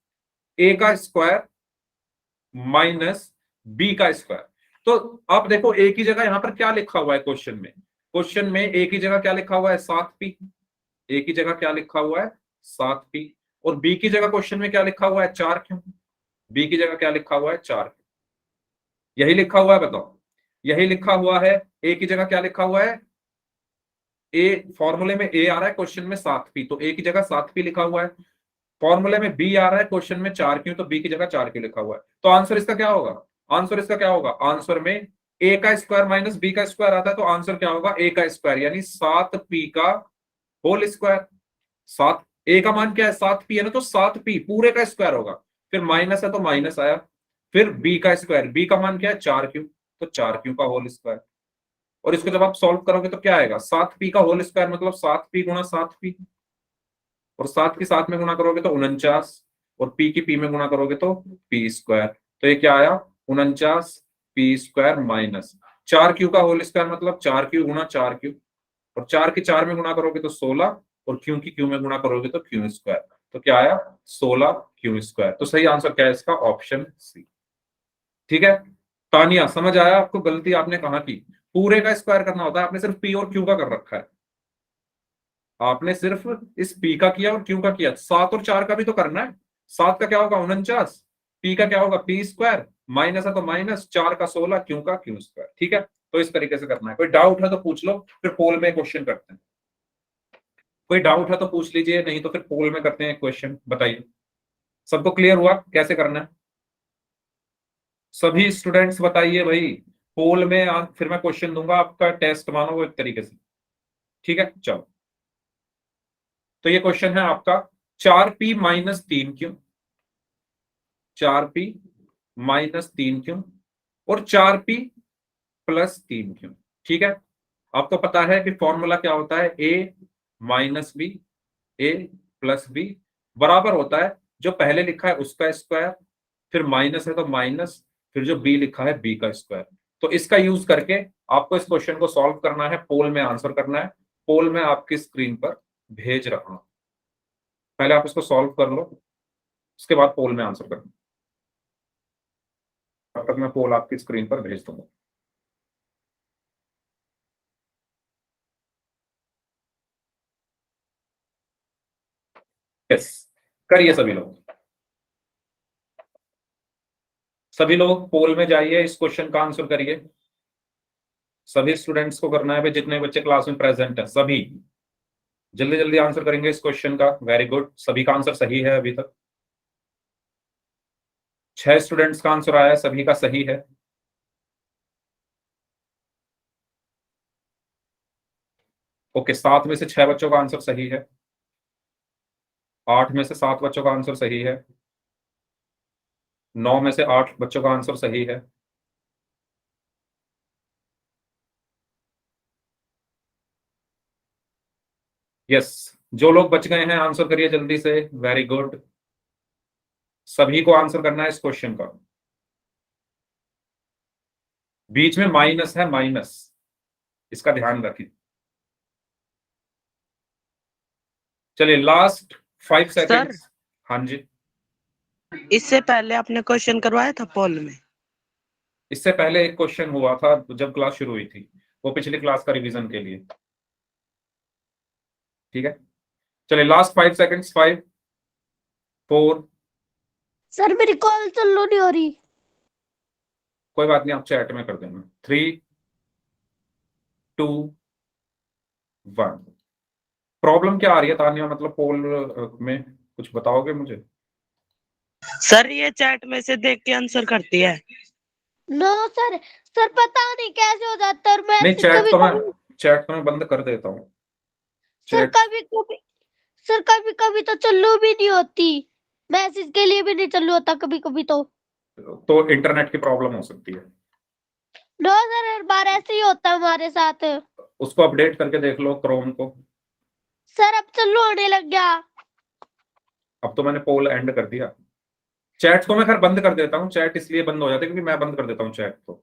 ए का स्क्वायर माइनस बी का स्क्वायर। तो आप देखो ए की जगह यहां पर क्या लिखा हुआ है क्वेश्चन में, क्वेश्चन में ए की जगह क्या लिखा हुआ है, 7p। ए की जगह क्या लिखा हुआ है, 7p। और बी की जगह क्वेश्चन में क्या लिखा हुआ है, 4q। बी की जगह क्या लिखा हुआ है, 4q। यही लिखा हुआ है, बताओ, यही लिखा हुआ है। ए की जगह क्या लिखा हुआ है, ए फॉर्मूले में ए आ रहा है, क्वेश्चन में 7p, तो ए की जगह 7p लिखा हुआ है। फॉर्मूले में बी आ रहा है, क्वेश्चन में 4q, तो बी की जगह 4q लिखा हुआ है। तो आंसर इसका क्या होगा, आंसर इसका क्या होगा, आंसर में ए का स्क्वायर माइनस बी का स्क्वायर आता है, तो आंसर क्या होगा, ए का स्क्वायर यानी 7p का होल स्क्वायर। 7, ए का मान क्या है, 7p है ना, तो 7p पूरे का स्क्वायर होगा। फिर माइनस है तो माइनस आया, फिर बी का स्क्वायर, बी का मान क्या है, 4q, तो 4q का होल स्क्वायर। और इसको जब आप सॉल्व करोगे तो क्या आएगा, 7p का होल स्क्वायर मतलब 7p गुणा 7p, और 7 की 7 में गुणा करोगे तो 49, और पी की पी में गुणा करोगे तो पी स्क्वायर। तो ये क्या आया, 49p² माइनस 4q का होल स्क्वायर मतलब 4q गुणा 4q, और 4 की 4 में गुणा करोगे तो 16, और क्यू की क्यू में गुणा करोगे तो क्यू स्क्वायर। तो क्या आया, 16q²। तो सही आंसर क्या है इसका, ऑप्शन सी। ठीक है, तानिया समझ आया आपको, गलती आपने कहाँ की, पूरे का स्क्वायर करना होता है, आपने सिर्फ पी और क्यू का कर रखा है। आपने सिर्फ इस पी का किया और क्यू का किया, 7 और 4 का भी तो करना है। 7 का क्या होगा 49, पी का क्या होगा p², माइनस है तो माइनस, 4 का 16, क्यू का क्यू²। ठीक है, तो इस तरीके से करना है। कोई डाउट है तो पूछ लो, फिर पोल में क्वेश्चन करते हैं। कोई डाउट है तो पूछ लीजिए, नहीं तो फिर पोल में करते हैं क्वेश्चन, बताइए। सबको क्लियर हुआ कैसे करना है, सभी स्टूडेंट्स बताइए भाई। पोल में फिर मैं क्वेश्चन दूंगा, आपका टेस्ट मानो वो एक तरीके से। ठीक है, चलो, तो ये क्वेश्चन है आपका, 4p minus 3q, 4p minus 3q और 4p प्लस 3q। ठीक है, आपको पता है कि फॉर्मूला क्या होता है, a minus B, A plus B बराबर होता है जो पहले लिखा है उसका स्क्वायर, फिर माइनस है तो माइनस, फिर जो बी लिखा है बी का स्क्वायर। तो इसका यूज करके आपको इस क्वेश्चन को सॉल्व करना है, पोल में आंसर करना है, पोल में आपकी स्क्रीन पर भेज रहा हूं। पहले आप इसको सॉल्व कर लो, उसके बाद पोल में आंसर करना। तब तक मैं पोल आपकी स्क्रीन पर भेज दूंगा। यस, करिए सभी लोग। सभी लोग पोल में जाइए, इस क्वेश्चन का आंसर करिए। सभी स्टूडेंट्स को करना है भाई, जितने बच्चे क्लास में प्रेजेंट है सभी जल्दी जल्दी आंसर करेंगे इस क्वेश्चन का। वेरी गुड, सभी का आंसर सही है। अभी तक 6 स्टूडेंट्स का आंसर आया है, सभी का सही है। ओके, 7 में से 6 बच्चों का आंसर सही है, 8 में से 7 बच्चों का आंसर सही है, 9 में से 8 बच्चों का आंसर सही है। यस, जो लोग बच गए हैं आंसर करिए जल्दी से। वेरी गुड, सभी को आंसर करना है इस क्वेश्चन का। बीच में माइनस है, माइनस, इसका ध्यान रखिए। चलिए लास्ट 5 सेकेंड्स। हाँ जी, इससे पहले आपने क्वेश्चन करवाया था पोल में? इससे पहले एक क्वेश्चन हुआ था जब क्लास शुरू हुई थी, वो पिछली क्लास का रिवीजन के लिए। ठीक है, चलिए लास्ट 5 सेकेंड्स। 5 4। सर मेरी कॉल चालू नहीं हो रही। कोई बात नहीं, आप चैट में कर देना। 3 2 1। प्रॉब्लम क्या आ रही है तानिया, मतलब पोल में कुछ बताओगे मुझे? सर ये चैट में से देख के आंसर करती है। नो सर, सर पता नहीं कैसे हो जाता है। और मैं नहीं, चैट तो मैं बंद कर देता हूँ। सर कभी कभी तो चालू भी नहीं होती, मैसेज के लिए भी नहीं चालू होता कभी कभी तो इंटरनेट की प्रॉब्लम हो सकती है। नो सर, हर बार ऐसे ही होता है हमारे साथ। उसको अपडेट करके देख लो क्रोम को। सर अब चालू होने लग गया। अब तो मैंने पोल एंड कर दिया। चैट को मैं खैर बंद कर देता हूँ, चैट इसलिए बंद हो जाता है क्योंकि मैं बंद कर देता हूँ चैट को।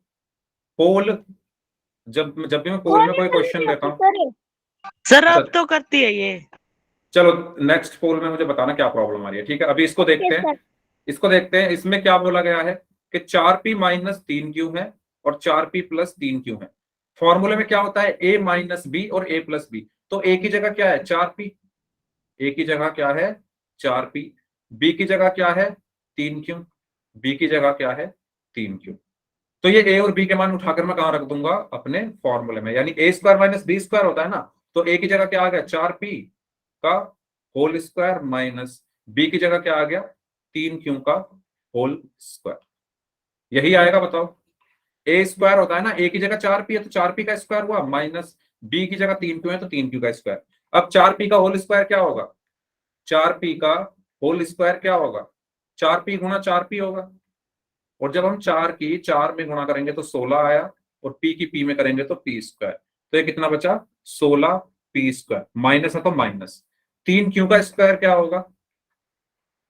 पोल जब भी मैं पोल में कोई क्वेश्चन देता हूँ। सर अब तो करती है ये। चलो नेक्स्ट पोल में मुझे बताना क्या प्रॉब्लम आ रही है। ठीक है, अभी इसको देखते हैं। इसको देखते हैं, इसमें क्या बोला गया है कि 4p माइनस 3q है और 4p प्लस 3q है। फॉर्मूले में क्या होता है, a माइनस बी और a प्लस बी। तो a की जगह क्या है 4p, a की जगह क्या है 4p, b की जगह क्या है 3q, b की जगह क्या है 3q। तो ये a और b के मान उठाकर मैं कहां रख दूंगा, अपने फॉर्मूले में। यानी a square minus B square होता है ना, तो a की जगह क्या आ गया 4p का होल स्क्वायर माइनस b की जगह क्या आ गया 3q का होल स्क्वायर। यही आएगा, बताओ। ए स्क्वायर होता है ना, ए की जगह 4p है तो 4p का स्क्वायर हुआ, माइनस बी की जगह 3q है तो 3q का स्क्वायर। अब 4p का होल स्क्वायर क्या होगा, 4p का होल स्क्वायर क्या होगा, 4p गुणा 4p होगा। और जब हम 4 की 4 में गुणा करेंगे तो 16 आया, और p की p में करेंगे तो p स्क्वायर। तो ये कितना बचा 16p स्क्वायर, माइनस है तो माइनस। 3q का स्क्वायर क्या होगा,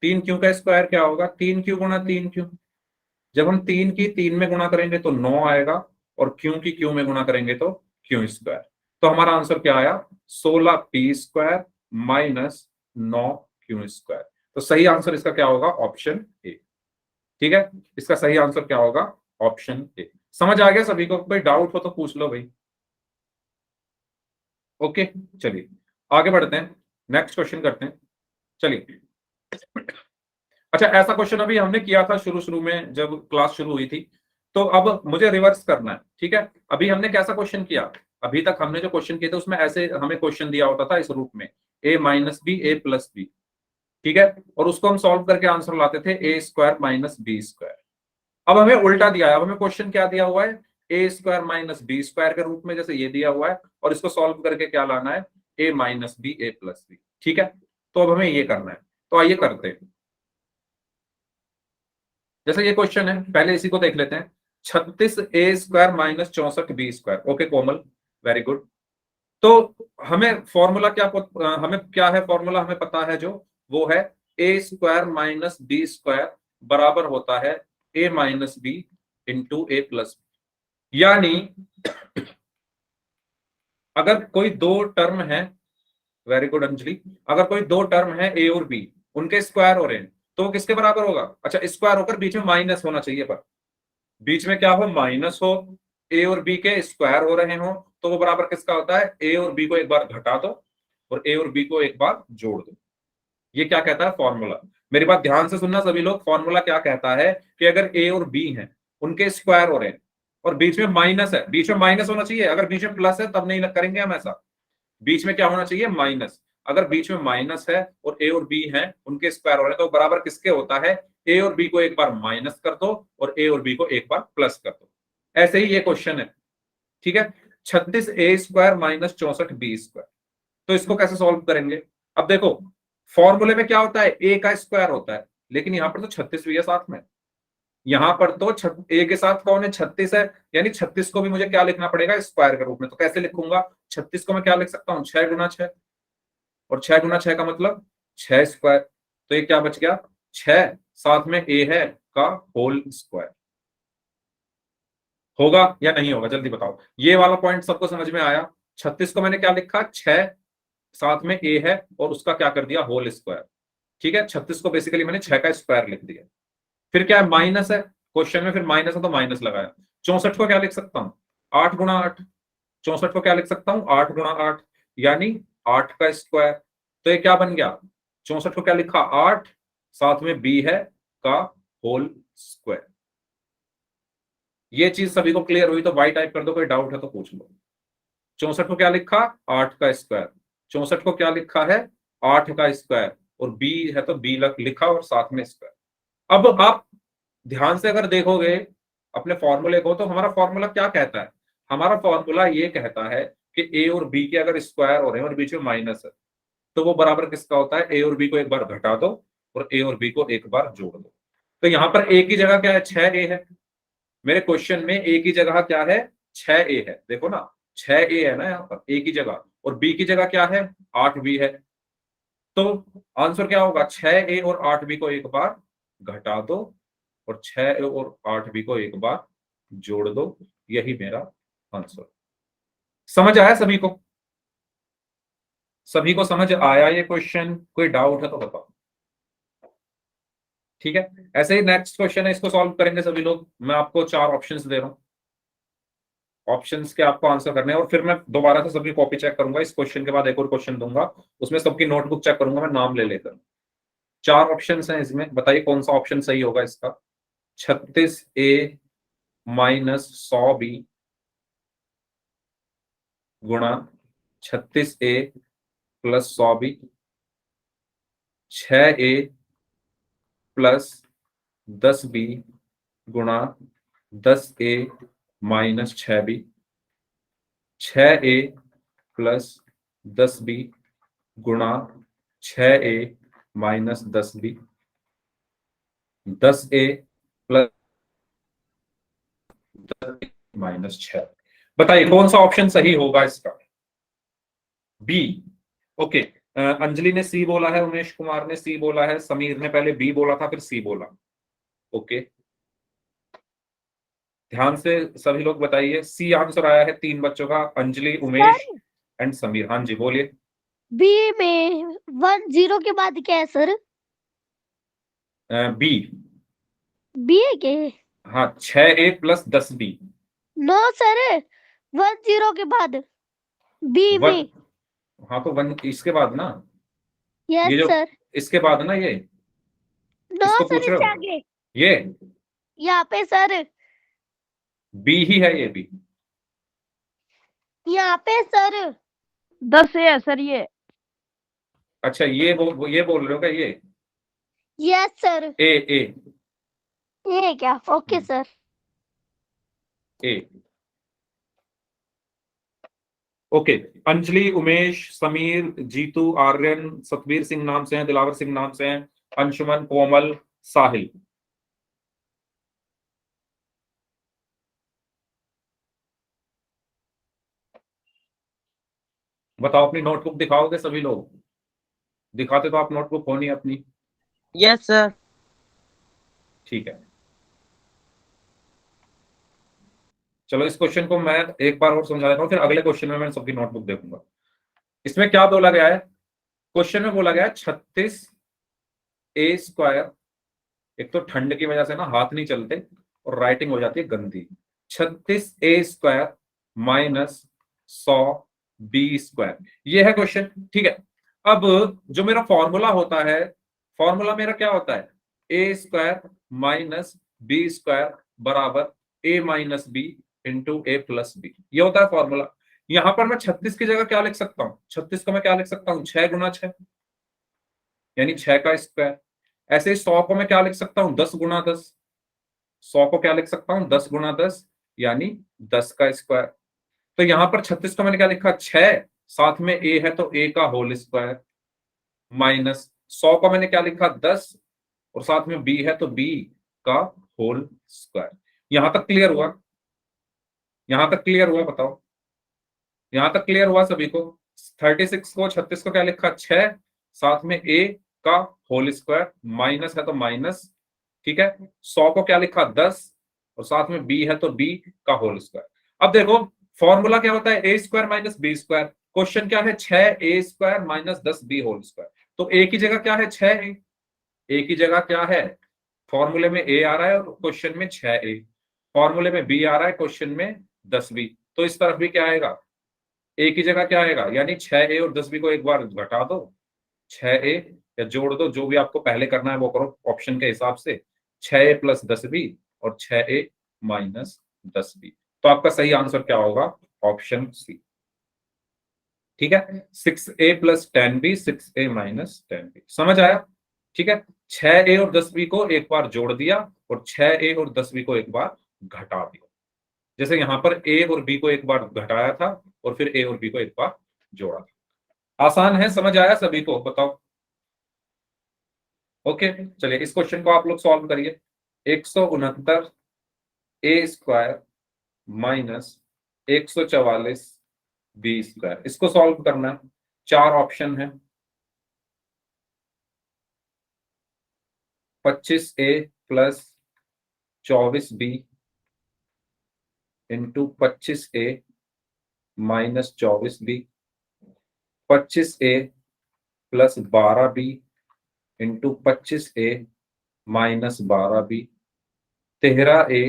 3q का स्क्वायर क्या होगा 3q गुणा 3q। जब हम 3 की 3 में गुणा करेंगे तो 9 आएगा, और q की q में गुणा करेंगे तो q स्क्वायर। तो हमारा आंसर क्या आया 16p square minus 9q square. तो सही आंसर इसका क्या होगा, ऑप्शन ए। ठीक है, इसका सही आंसर क्या होगा, ऑप्शन ए। समझ आ गया सभी को? कोई डाउट हो तो पूछ लो भाई। ओके, चलिए आगे बढ़ते हैं, नेक्स्ट क्वेश्चन करते हैं। चलिए, अच्छा ऐसा क्वेश्चन अभी हमने किया था शुरू शुरू में जब क्लास शुरू हुई थी, तो अब मुझे रिवर्स करना है। ठीक है, अभी हमने कैसा क्वेश्चन किया, अभी तक हमने जो क्वेश्चन किए थे उसमें ऐसे हमें क्वेश्चन दिया होता था इस रूप में, a minus B A plus B. ठीक है, और उसको हम सॉल्व करके आंसर लाते थे ए स्क्वायर माइनस बी स्क्वायर। अब हमें उल्टा दिया है, अब हमें क्वेश्चन क्या दिया हुआ है, ए स्क्वायर माइनस बी स्क्वायर के रूप में जैसे ये दिया हुआ है, और इसको सॉल्व करके क्या लाना है, ए माइनस बी ए प्लस बी। ठीक है, तो अब हमें ये करना है, तो आइए करते हैं। जैसे ये क्वेश्चन है, पहले इसी को देख लेते हैं। 36 a square minus 64 b square. Okay Komal, very good. तो हमें फॉर्मूला हमें क्या है, फॉर्मूला हमें पता है जो, वो है ए स्क्वायर माइनस बी स्क्वायर बराबर होता है ए माइनस बी इंटू ए प्लस बी। यानी अगर कोई दो टर्म है, वेरी गुड अंजलि, अगर कोई दो टर्म है ए और बी, उनके स्क्वायर हो रहे हैं तो वो किसके बराबर होगा? अच्छा, स्क्वायर होकर बीच में माइनस होना चाहिए, पर बीच में क्या हो? माइनस हो। ए और बी के स्क्वायर हो रहे हो तो वो बराबर किसका होता है? ए और बी को एक बार घटा दो और ए और बी को एक बार जोड़ दो। ये क्या कहता है? फॉर्मूला। मेरी बात ध्यान से सुनना सभी लोग। फॉर्मूला क्या कहता है कि अगर ए और बी हैं, उनके स्क्वायर हो रहे हैं और बीच में माइनस है, बीच में माइनस होना चाहिए। अगर बीच में प्लस है तब नहीं करेंगे हम ऐसा। बीच में क्या होना चाहिए? माइनस। अगर बीच में माइनस है और ए और बी हैं, उनके स्क्वायर हो रहे हैं, तो बराबर किसके होता है? ए और बी को एक बार माइनस कर दो और ए और बी को एक बार प्लस कर दो। ऐसे ही ये क्वेश्चन है, ठीक है। 36a² minus 64b²। तो इसको कैसे सॉल्व करेंगे? अब देखो, फॉर्मूले में क्या होता है? ए का स्क्वायर होता है, लेकिन यहां पर तो 36 भी है साथ में। यहां पर तो ए के साथ कौन है? 36 है, यानी 36 को भी मुझे क्या लिखना पड़ेगा? स्क्वायर के रूप में। तो कैसे लिखूंगा? 36 को मैं क्या लिख सकता हूँ? 6 गुना 6, और 6 गुना 6 का मतलब 6 स्क्वायर। तो ये क्या बच गया? 6 साथ में ए है का होल स्क्वायर। होगा या नहीं होगा? जल्दी बताओ। ये वाला पॉइंट सबको समझ में आया? 36 को मैंने क्या लिखा? 6 साथ में ए है और उसका क्या कर दिया? Whole square. ठीक है, 36 को बेसिकली मैंने 6 का स्क्वायर लिख दिया। फिर क्या है? माइनस है क्वेश्चन में, फिर माइनस है तो माइनस लगाया। 64 को क्या लिख सकता हूँ? 8 गुना 8। 64 को क्या लिख सकता हूँ? 8 गुना 8, यानी 8 का स्क्वायर। तो ये क्या बन गया? 64 को क्या लिखा? 8 साथ में बी है का होल स्क्वायर। ये चीज सभी को क्लियर हुई तो वाई टाइप कर दो, कोई डाउट है तो पूछ लो। 64 को क्या लिखा? 8 का स्क्वायर। 64 को क्या लिखा है? 8 का स्क्वायर। और बी है तो बी लिखा और साथ में स्क्वायर। अब आप ध्यान से अगर देखोगे अपने फॉर्मूले को, तो हमारा फॉर्मूला क्या कहता है? हमारा फॉर्मूला ये कहता है कि ए और बी के अगर स्क्वायर हो रहे हैं और बीच में माइनस है, तो वो बराबर किसका होता है? ए और बी को एक बार घटा दो और ए और बी को एक बार जोड़ दो। तो यहां पर ए की जगह क्या है? 6a है। मेरे क्वेश्चन में ए की जगह क्या है? 6a है। देखो ना, 6a है ना यहाँ पर ए की जगह, और बी की जगह क्या है? 8b है। तो आंसर क्या होगा? 6a और 8b को एक बार घटा दो और 6a और 8b को एक बार जोड़ दो। यही मेरा आंसर। समझ आया सभी को? सभी को समझ आया ये क्वेश्चन? कोई डाउट है तो बताओ। ठीक है, ऐसे ही नेक्स्ट क्वेश्चन है, इसको सॉल्व करेंगे सभी लोग। मैं आपको 4 ऑप्शंस दे रहा हूं, ऑप्शंस के आपको आंसर करने हैं, और फिर मैं दोबारा से सबकी कॉपी चेक करूंगा। इस क्वेश्चन के बाद एक और क्वेश्चन दूंगा, उसमें सबकी नोटबुक चेक करूंगा मैं नाम ले लेकर। 4 ऑप्शंस हैं इसमें, बताइए कौन सा ऑप्शन सही होगा इसका? 36a माइनस 100b गुणा 36a plus 100b, 6a plus 10b गुणा 10a minus 6b, 6a plus 10b गुणा 6a minus 10b, 10a plus 10 minus 6। बताइए कौन सा ऑप्शन सही होगा इसका? बी। ओके, अंजलि ने सी बोला है, उमेश कुमार ने सी बोला है, समीर ने पहले बी बोला था फिर सी बोला। ओके, ध्यान से सभी लोग बताइए। सी आंसर आया है 3 बच्चों का, अंजलि, उमेश एंड समीर। हाँ जी बोलिए। बी में 1 0 के बाद क्या है सर? बी। बी है के? हाँ, 6a plus 10b। No sir, 1 0 के बाद बी वन, में। हाँ तो 1 इसके बाद ना, ये यस जो सर। इसके बाद ना, ये नो इसको सर, पूछ रहे इससे हो? आगे ये यहाँ पे सर, बी ही है, ये बी। यहाँ पे सर 10 है सर ये। अच्छा, ये बोल रहे हो क्या? ये यस सर। ए ये क्या? Okay sir. A. Okay, Anjali, Umesh, Sameer, Jitu, Aryan, Satveer Singh नाम से हैं, दिलावर सिंह नाम से हैं, अंशुमन, कोमल, साहिल। बताओ, अपनी नोटबुक दिखाओगे सभी लोग? दिखाते तो आप नोटबुक हो नहीं अपनी। Yes sir. ठीक है, चलो इस क्वेश्चन को मैं एक बार और समझा देता हूँ, फिर अगले क्वेश्चन में मैं सबकी नोटबुक देखूंगा। इसमें क्या बोला गया है, क्वेश्चन में बोला गया है 36a²। एक तो ठंड की वजह से ना हाथ नहीं चलते और राइटिंग हो जाती है गंदी। 36a² माइनस 100b², ये है क्वेश्चन। ठीक है, अब जो मेरा फॉर्मूला होता है, फॉर्मूला मेरा क्या होता है, a² माइनस b² बराबर a minus B into a plus B, ये होता है फॉर्मूला। यहां पर मैं 36 की जगह क्या लिख सकता हूं, 36 को मैं क्या लिख सकता हूं, 6 गुना 6 यानी 6 का स्क्वायर। ऐसे ही 100 को मैं क्या लिख सकता हूं, 10 गुना 10। 100 को क्या लिख सकता हूं, 10 गुना 10 यानी 10 का स्क्वायर। तो यहां पर 36 को मैंने क्या लिखा, 6, साथ में a है तो a का होल स्क्वायर, माइनस 100 को मैंने क्या लिखा, 10, और साथ में b है तो b का होल स्क्वायर। यहां तक क्लियर हुआ, यहां तक क्लियर हुआ, बताओ यहां तक क्लियर हुआ सभी को। 36 को 36 को क्या लिखा, 6, साथ में a का होल स्क्वायर, माइनस है तो माइनस, ठीक है। 100 को क्या लिखा, 10, और साथ में b है तो b का होल स्क्वायर। अब देखो फॉर्मूला क्या होता है, a² माइनस b²। क्वेश्चन क्या है, 6a² minus 10b whole square. तो a की जगह क्या है, 6a। a की जगह क्या है, फॉर्मूले में a आ रहा है और क्वेश्चन में 6a, फॉर्मूले में b आ रहा है, क्वेश्चन में 10b। तो इस तरफ भी क्या आएगा, a की जगह क्या आएगा, यानी 6a और 10b को एक बार घटा दो, 6a या जोड़ दो, जो भी आपको पहले करना है वो करो ऑप्शन के हिसाब से। 6a प्लस 10b और 6a माइनस 10b। तो आपका सही आंसर क्या होगा, ऑप्शन सी। ठीक है, 6a plus 10b, 6a minus 10b, समझ आया। ठीक है, 6a और 10b को एक बार जोड़ दिया और 6a और 10b को एक बार घटा दिया। जैसे यहां पर a और b को एक बार घटाया था और फिर a और b को एक बार जोड़ा था। आसान है, समझ आया सभी को, बताओ। ओके, चलिए इस क्वेश्चन को आप लोग सॉल्व करिए। 169a² माइनस 144b², इसको सॉल्व करना है। 4 ऑप्शन है, 25a plus 24b into 25a minus 24b, 25a plus 12b into 25a minus 12b, 13a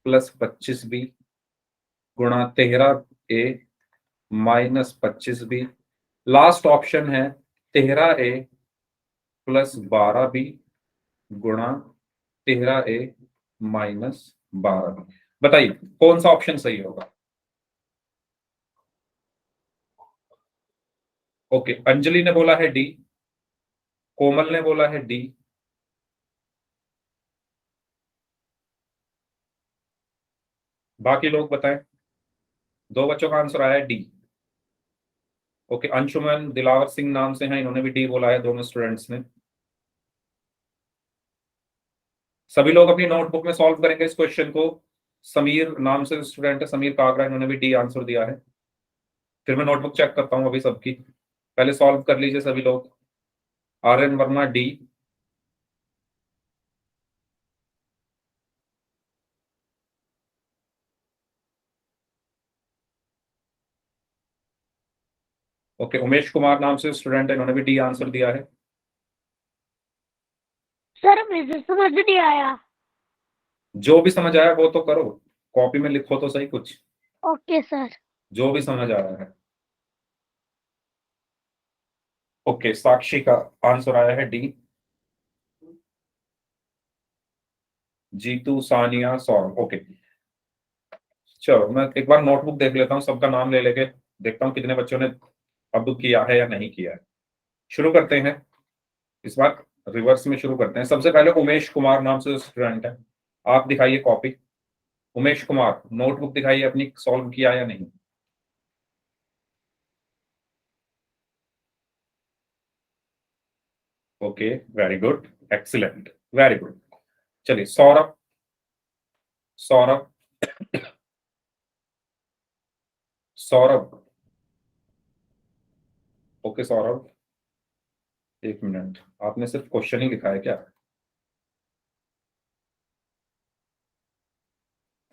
plus 25b गुणा 13a minus 25b। Last option है 13a प्लस 12b गुणा 13a minus 12b। बताइए कौन सा ऑप्शन सही होगा। ओके, अंजलि ने बोला है डी, कोमल ने बोला है डी, बाकी लोग बताएं। 2 बच्चों का आंसर आया है डी। ओके, अंशुमन दिलावर सिंह नाम से हैं, इन्होंने भी डी बोला है, दोनों स्टूडेंट्स ने। सभी लोग अपनी नोटबुक में सॉल्व करेंगे इस क्वेश्चन को। समीर नाम से स्टूडेंट है, समीर कागरा, इन्होंने भी डी आंसर दिया है। फिर मैं नोटबुक चेक करता हूँ अभी सबकी, पहले सॉल्व कर लीजिए सभी लोग। आर्यन वर्मा डी, ओके, उमेश कुमार नाम से स्टूडेंट है, इन्होंने भी डी आंसर दिया है। सर मुझे समझ नहीं आया। जो भी समझ आया वो तो करो, कॉपी में लिखो तो सही कुछ, ओके सर। जो भी समझ आया है। ओके, साक्षी का आंसर आया है डी। जीतू, सानिया, सौरभ, ओके। चलो मैं एक बार नोटबुक देख लेता हूँ, सबका नाम ले लेके देखता हूँ कितने बच्चों ने अब किया है या नहीं किया है। शुरू करते हैं, इस बार रिवर्स में शुरू करते हैं। सबसे पहले उमेश कुमार नाम से स्टूडेंट है, आप दिखाइए कॉपी। उमेश कुमार नोटबुक दिखाइए अपनी, सॉल्व किया या नहीं। Okay, very good, excellent, very good. चलिए सौरभ, सौरभ, सौरभ, ओके सौरभ, एक मिनट, आपने सिर्फ क्वेश्चन ही लिखा है क्या।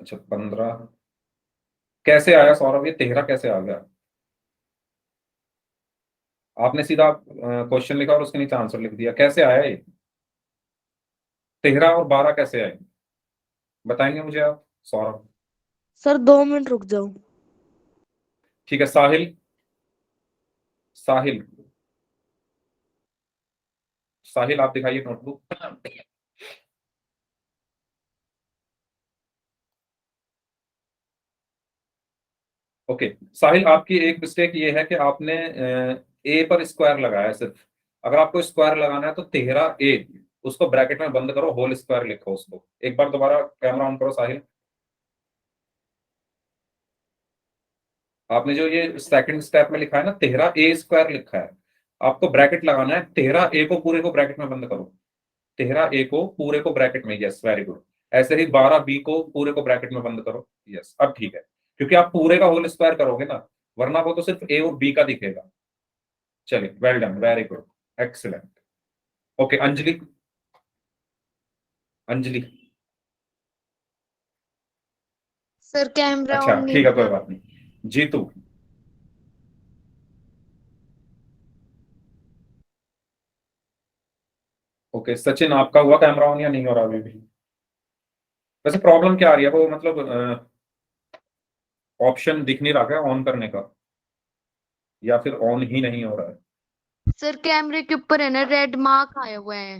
अच्छा 15 कैसे आया सौरभ, ये 13 कैसे आ गया? आपने सीधा क्वेश्चन लिखा और उसके नीचे आंसर लिख दिया, कैसे आया ये 13 और 12 कैसे आए? बताएंगे मुझे आप सौरभ? सर 2 मिनट रुक जाओ। ठीक है, साहिल, साहिल, साहिल आप दिखाइए नोटबुक। ओके साहिल, आपकी एक मिस्टेक ये है कि आपने ए पर स्क्वायर लगाया है सिर्फ। अगर आपको स्क्वायर लगाना है तो 13a उसको ब्रैकेट में बंद करो, होल स्क्वायर लिखो उसको। एक बार दोबारा कैमरा ऑन करो साहिल। आपने जो ये सेकंड स्टेप में लिखा है ना 13a स्क्वायर लिखा है, आपको ब्रैकेट लगाना है। 13a को पूरे को ब्रैकेट में बंद करो, 13a को पूरे को ब्रैकेट में, यस वेरी गुड। ऐसे ही 12b को पूरे को ब्रैकेट में बंद करो, यस अब ठीक है, क्योंकि आप पूरे का होल स्क्वायर करोगे ना, वरना वो तो सिर्फ a और b का दिखेगा। चलिए well done, very good, excellent. Okay Anjali, Anjali, sir camera अच्छा ऑन नहीं ठीक है हो कोई रहा। बात नहीं। जीतू, ओके सचिन, आपका हुआ कैमरा ऑन या नहीं हो रहा अभी भी? वैसे प्रॉब्लम क्या आ रही है, वो मतलब ऑप्शन दिख नहीं रहा है ऑन करने का, या फिर ऑन ही नहीं हो रहा है? सर कैमरे के ऊपर है ना रेड मार्क आया हुआ है।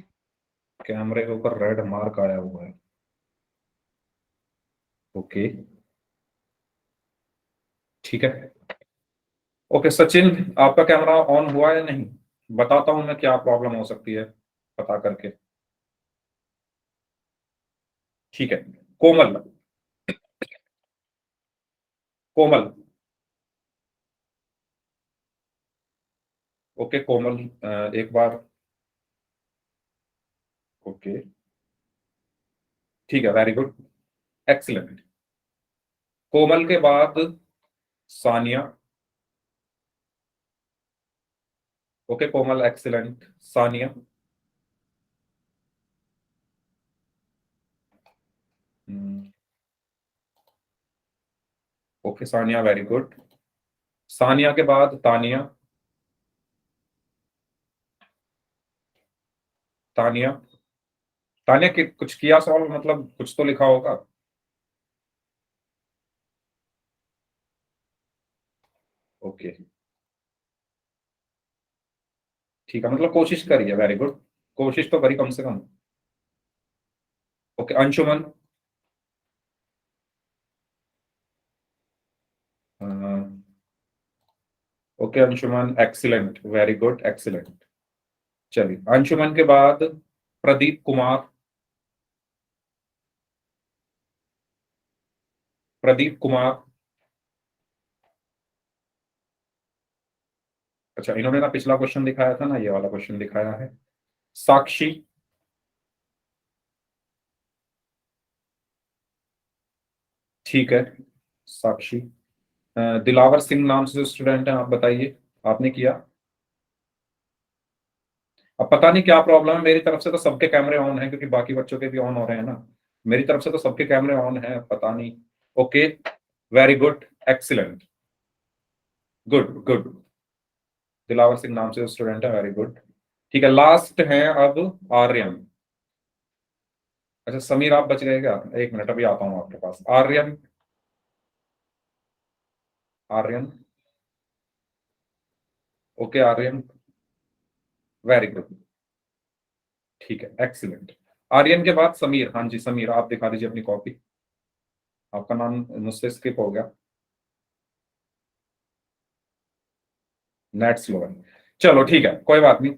कैमरे के ऊपर रेड मार्क आया हुआ है, ओके ठीक है। ओके सचिन, आपका कैमरा ऑन हुआ है नहीं? बताता हूं मैं क्या प्रॉब्लम हो सकती है पता करके। ठीक है, कोमल, कोमल, ओके कोमल, एक बार, ओके ठीक है, वेरी गुड, एक्सीलेंट। कोमल के बाद Sania, okay Komal excellent. Sania, okay Sania very good. Sania के बाद तानिया, तानिया, तानिया कुछ किया सॉल्व, मतलब कुछ तो लिखा होगा। ओके ठीक है, मतलब कोशिश करी है, वेरी गुड, कोशिश तो करी कम से कम। Okay Anshuman, okay Anshuman excellent, very good excellent. चलिए अंशुमन के बाद प्रदीप कुमार, प्रदीप कुमार, अच्छा इन्होंने ना पिछला क्वेश्चन दिखाया था ना, ये वाला क्वेश्चन दिखाया है। साक्षी, ठीक है साक्षी। दिलावर सिंह नाम से जो स्टूडेंट है, आप बताइए, आपने किया? अब पता नहीं क्या प्रॉब्लम है, मेरी तरफ से तो सबके कैमरे ऑन है, क्योंकि बाकी बच्चों के भी ऑन हो रहे हैं ना, मेरी तरफ से तो सबके कैमरे ऑन है, पता नहीं। Okay very good excellent, good good, Dilawar Singh नाम से जो स्टूडेंट है, वेरी गुड। ठीक है, लास्ट है अब आर्यन। अच्छा समीर आप बच गए क्या? एक मिनट अभी आता हूँ आपके पास। Aryan, Aryan, okay Aryan very good, ठीक है एक्सीलेंट। आर्यन के बाद समीर, हाँ जी समीर आप दिखा दीजिए अपनी कॉपी, आपका नाम मुझसे स्किप हो गया, नेट स्लो है। चलो ठीक है कोई बात नहीं।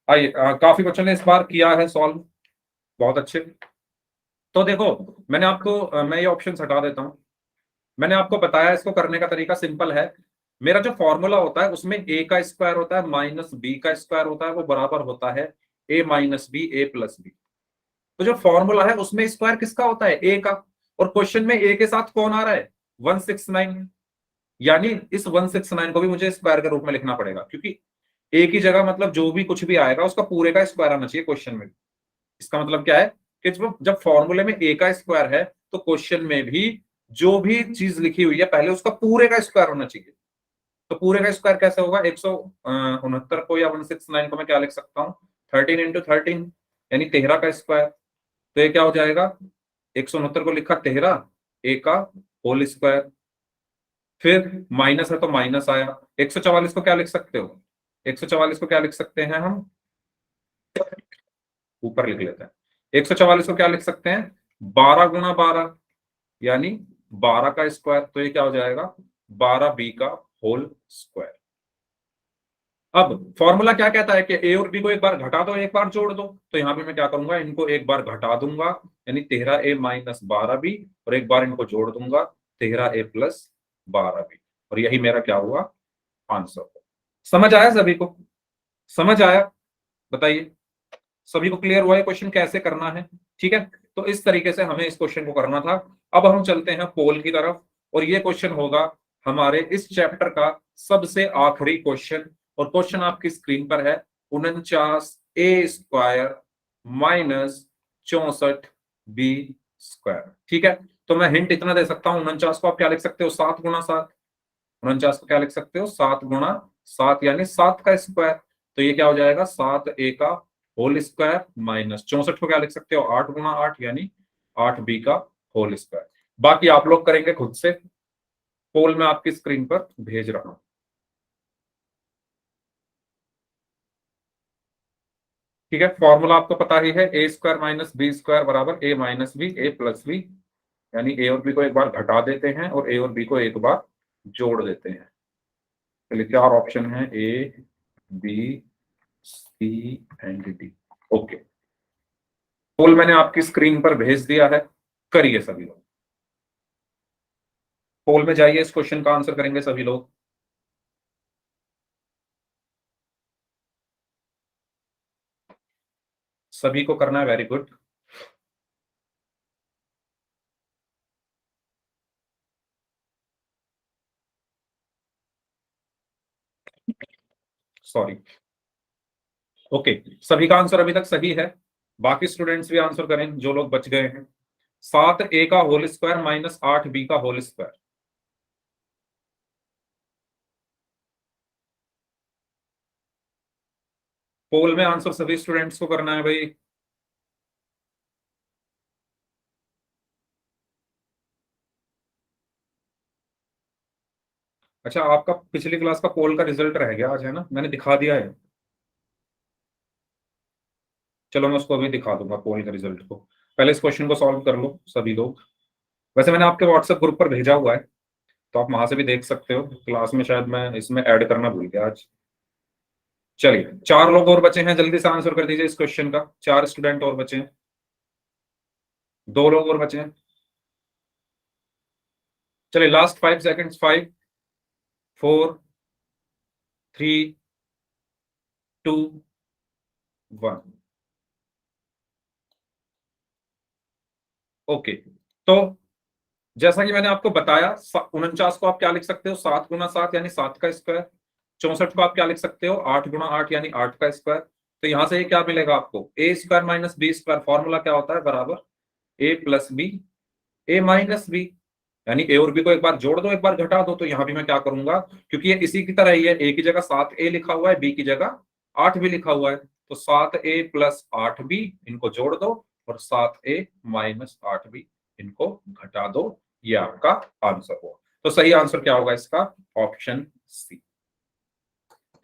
आइए काफी बच्चों ने इस बार किया है सॉल्व, बहुत अच्छे। तो देखो मैंने आपको मैं ये ऑप्शन हटा देता हूं। मैंने आपको बताया इसको करने का तरीका सिंपल है। मेरा जो फॉर्मूला होता है उसमें ए का स्क्वायर होता है माइनस बी का स्क्वायर होता है, वो बराबर होता है ए माइनस बी, ए प्लस बी। तो जो फॉर्मूला है उसमें स्क्वायर किसका होता है? ए का। और क्वेश्चन में ए के साथ कौन आ रहा है? 169, यानी इस 169 को भी मुझे स्क्वायर के रूप में लिखना पड़ेगा, क्योंकि ए की जगह मतलब जो भी कुछ भी आएगा उसका पूरे का स्क्वायर आना चाहिए क्वेश्चन में। इसका मतलब क्या है कि जब फॉर्मूले में ए का स्क्वायर है तो क्वेश्चन में भी जो भी चीज लिखी हुई है पहले उसका पूरे का स्क्वायर होना चाहिए। तो पूरे का स्क्वायर कैसे होगा? 169 को या 169 को मैं क्या लिख सकता हूँ? 13 इंटू 13 यानी 13 का स्क्वायर। तो ये क्या हो जाएगा? 169 को लिखा 13, ए का होल स्क्वायर। फिर माइनस है तो माइनस आया। 144 को क्या लिख सकते हो? 144 को क्या लिख सकते हैं हम? ऊपर लिख लेते हैं। 144 को क्या लिख सकते हैं? 12 गुणा 12 यानी 12 का स्क्वायर। तो ये क्या हो जाएगा? 12 बी का होल स्क्वायर। अब फॉर्मूला क्या कहता है कि ए और बी को एक बार घटा दो, एक बार जोड़ दो। तो यहां पे मैं क्या करूंगा? इनको एक बार घटा दूंगा यानी 13a माइनस 12b, और एक बार इनको जोड़ दूंगा 13a प्लस 12b, और यही मेरा क्या हुआ? आंसर। समझ आया सभी को? समझ आया? बताइए, सभी को क्लियर हुआ ये क्वेश्चन कैसे करना है? ठीक है, तो इस तरीके से हमें इस क्वेश्चन को करना था। अब हम चलते हैं पोल की तरफ, और ये क्वेश्चन होगा हमारे इस चैप्टर का सबसे आखिरी क्वेश्चन। और क्वेश्चन आपकी स्क्रीन पर है, 49a square minus 64b square. ठीक है, तो मैं हिंट इतना दे सकता हूं, 49 को आप क्या लिख सकते हो? 7 गुणा 7। 49 को क्या लिख सकते हो? 7 गुणा 7 यानी 7 का स्क्वायर। तो ये क्या हो जाएगा? 7a का होल स्क्वायर माइनस 64 को क्या लिख सकते हो? 8 गुणा 8 यानी 8b का होल स्क्वायर। बाकी आप लोग करेंगे खुद से। पोल में आपकी स्क्रीन पर भेज रहा हूं। ठीक है, फॉर्मूला आपको पता ही है, ए स्क्वायर माइनस बी स्क्वायर बराबर ए माइनस बी ए प्लस बी, यानी ए और बी को एक बार घटा देते हैं और ए और बी को एक बार जोड़ देते हैं। चलिए, 4 ऑप्शन है, A B C and D. Okay, poll मैंने आपकी स्क्रीन पर भेज दिया है, करिए सभी लोग। पोल में जाइए, इस क्वेश्चन का आंसर करेंगे सभी लोग। सभी को करना है, वेरी गुड। सॉरी। ओके, सभी का आंसर अभी तक सही है। बाकी स्टूडेंट्स भी आंसर करें जो लोग बच गए हैं। 7a का होल स्क्वायर माइनस 8b का होल स्क्वायर। पोल में आंसर सभी स्टूडेंट्स को करना है भाई। अच्छा, आपका पिछली क्लास का पोल का रिजल्ट रह गया आज, है ना? मैंने दिखा दिया है। चलो, मैं उसको अभी दिखा दूंगा पोल के रिजल्ट को। पहले इस क्वेश्चन को सॉल्व कर लो सभी लोग। वैसे मैंने आपके व्हाट्सएप ग्रुप पर भेजा हुआ है, तो आप वहां से भी देख सकते हो। क्लास में शायद मैं इसमें ऐड करना भूल गया आज। चलिए, 4 लोग और बचे हैं, जल्दी से आंसर कर दीजिए इस क्वेश्चन का। 4 स्टूडेंट और बचे हैं, 2 लोग और बचे हैं। चलिए, लास्ट 5 सेकेंड्स। 5 4 3 2 1। ओके, तो जैसा कि मैंने आपको बताया, 49 को आप क्या लिख सकते हो? 7 गुणा 7 यानी 7 का स्क्वायर। 64 को आप क्या लिख सकते हो? 8 गुणा 8 यानी 8 का स्क्वायर। तो यहां से ये क्या मिलेगा आपको? A square minus B square. Formula क्या होता है? बराबर a plus b a minus b, यानी ए और बी को एक बार जोड़ दो, एक बार घटा दो। तो यहां भी मैं क्या करूंगा, क्योंकि ये इसी की तरह ही है, ए की जगह 7a लिखा हुआ है, बी की जगह 8 भी लिखा हुआ है। तो 7a प्लस 8b इनको जोड़ दो, और 7a माइनस 8b इनको घटा दो। ये आपका आंसर हुआ। तो सही आंसर क्या होगा इसका? Option C.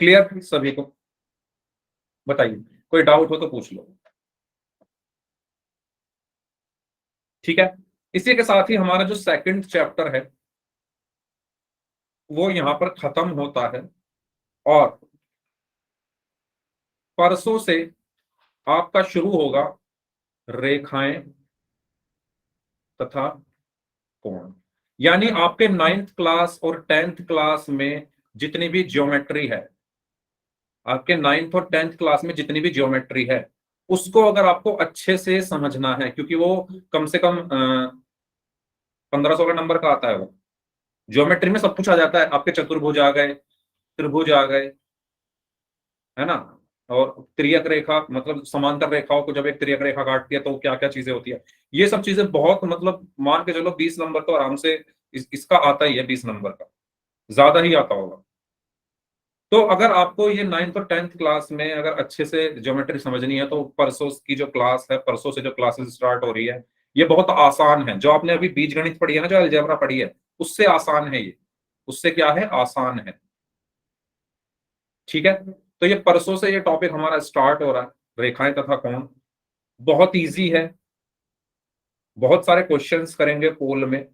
क्लियर सभी को? बताइए, कोई डाउट हो तो पूछ लो। ठीक है, इसी के साथ ही हमारा जो सेकंड चैप्टर है वो यहां पर खत्म होता है, और परसों से आपका शुरू होगा रेखाएं तथा कोण। यानी आपके 9th क्लास और 10th क्लास में जितनी भी ज्योमेट्री है, आपके 9th और 10th क्लास में जितनी भी ज्योमेट्री है, उसको अगर आपको अच्छे से समझना है, क्योंकि वो कम से कम 15-16 नंबर का आता है। वो ज्योमेट्री में सब कुछ आ जाता है, आपके चतुर्भुज आ गए, त्रिभुज आ गए, है ना? और तिर्यक रेखा मतलब समांतर रेखाओं को जब एक तिर्यक रेखा काटती है तो क्या क्या चीजें होती है, ये सब चीजें बहुत मतलब मान के चलो 20 नंबर तो आराम से इसका आता ही है, 20 नंबर का ज्यादा ही आता होगा। तो अगर आपको ये 9th और 10th क्लास में अगर अच्छे से ज्योमेट्री समझनी है तो परसों की जो क्लास है, परसों से जो क्लासेस स्टार्ट हो रही है, ये बहुत आसान है। जो आपने अभी बीजगणित पढ़ी है ना, जो अलजेब्रा पढ़ी है, उससे आसान है ये, उससे क्या है, आसान है। ठीक है, तो ये परसों से ये टॉपिक हमारा स्टार्ट हो रहा है, रेखाएं तथा कोण। बहुत इजी है, बहुत सारे क्वेश्चंस करेंगे पोल में,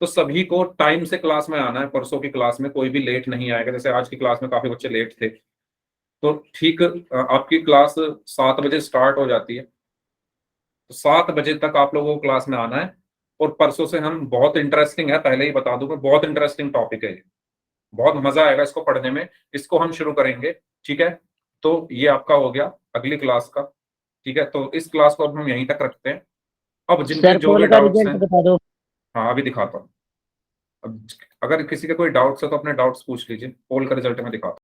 तो सभी को टाइम से क्लास में आना है। परसों की क्लास में कोई भी लेट नहीं आएगा, जैसे आज की क्लास में काफी बच्चे लेट थे, तो ठीक आपकी क्लास 7 बजे स्टार्ट हो जाती है, तो 7 बजे तक आप लोगों को क्लास में आना है। और परसों से हम, बहुत इंटरेस्टिंग है, पहले ही बता दूं मैं, बहुत इंटरेस्टिंग टॉपिक है ये, बहुत मजा आएगा इसको पढ़ने में। इसको हम शुरू करेंगे, ठीक है। तो ये आपका हो गया अगली क्लास का, ठीक है। तो इस क्लास को अब हम यहीं तक रखते हैं। अब जिनके सर जो भी पोल का डाउट्स रिजल्ट हैं, बता दो। हाँ अभी दिखाता हूँ। अब अगर किसी के कोई डाउट्स है तो अपने डाउट्स पूछ लीजिए, पोल का रिजल्ट मैं दिखाता हूँ।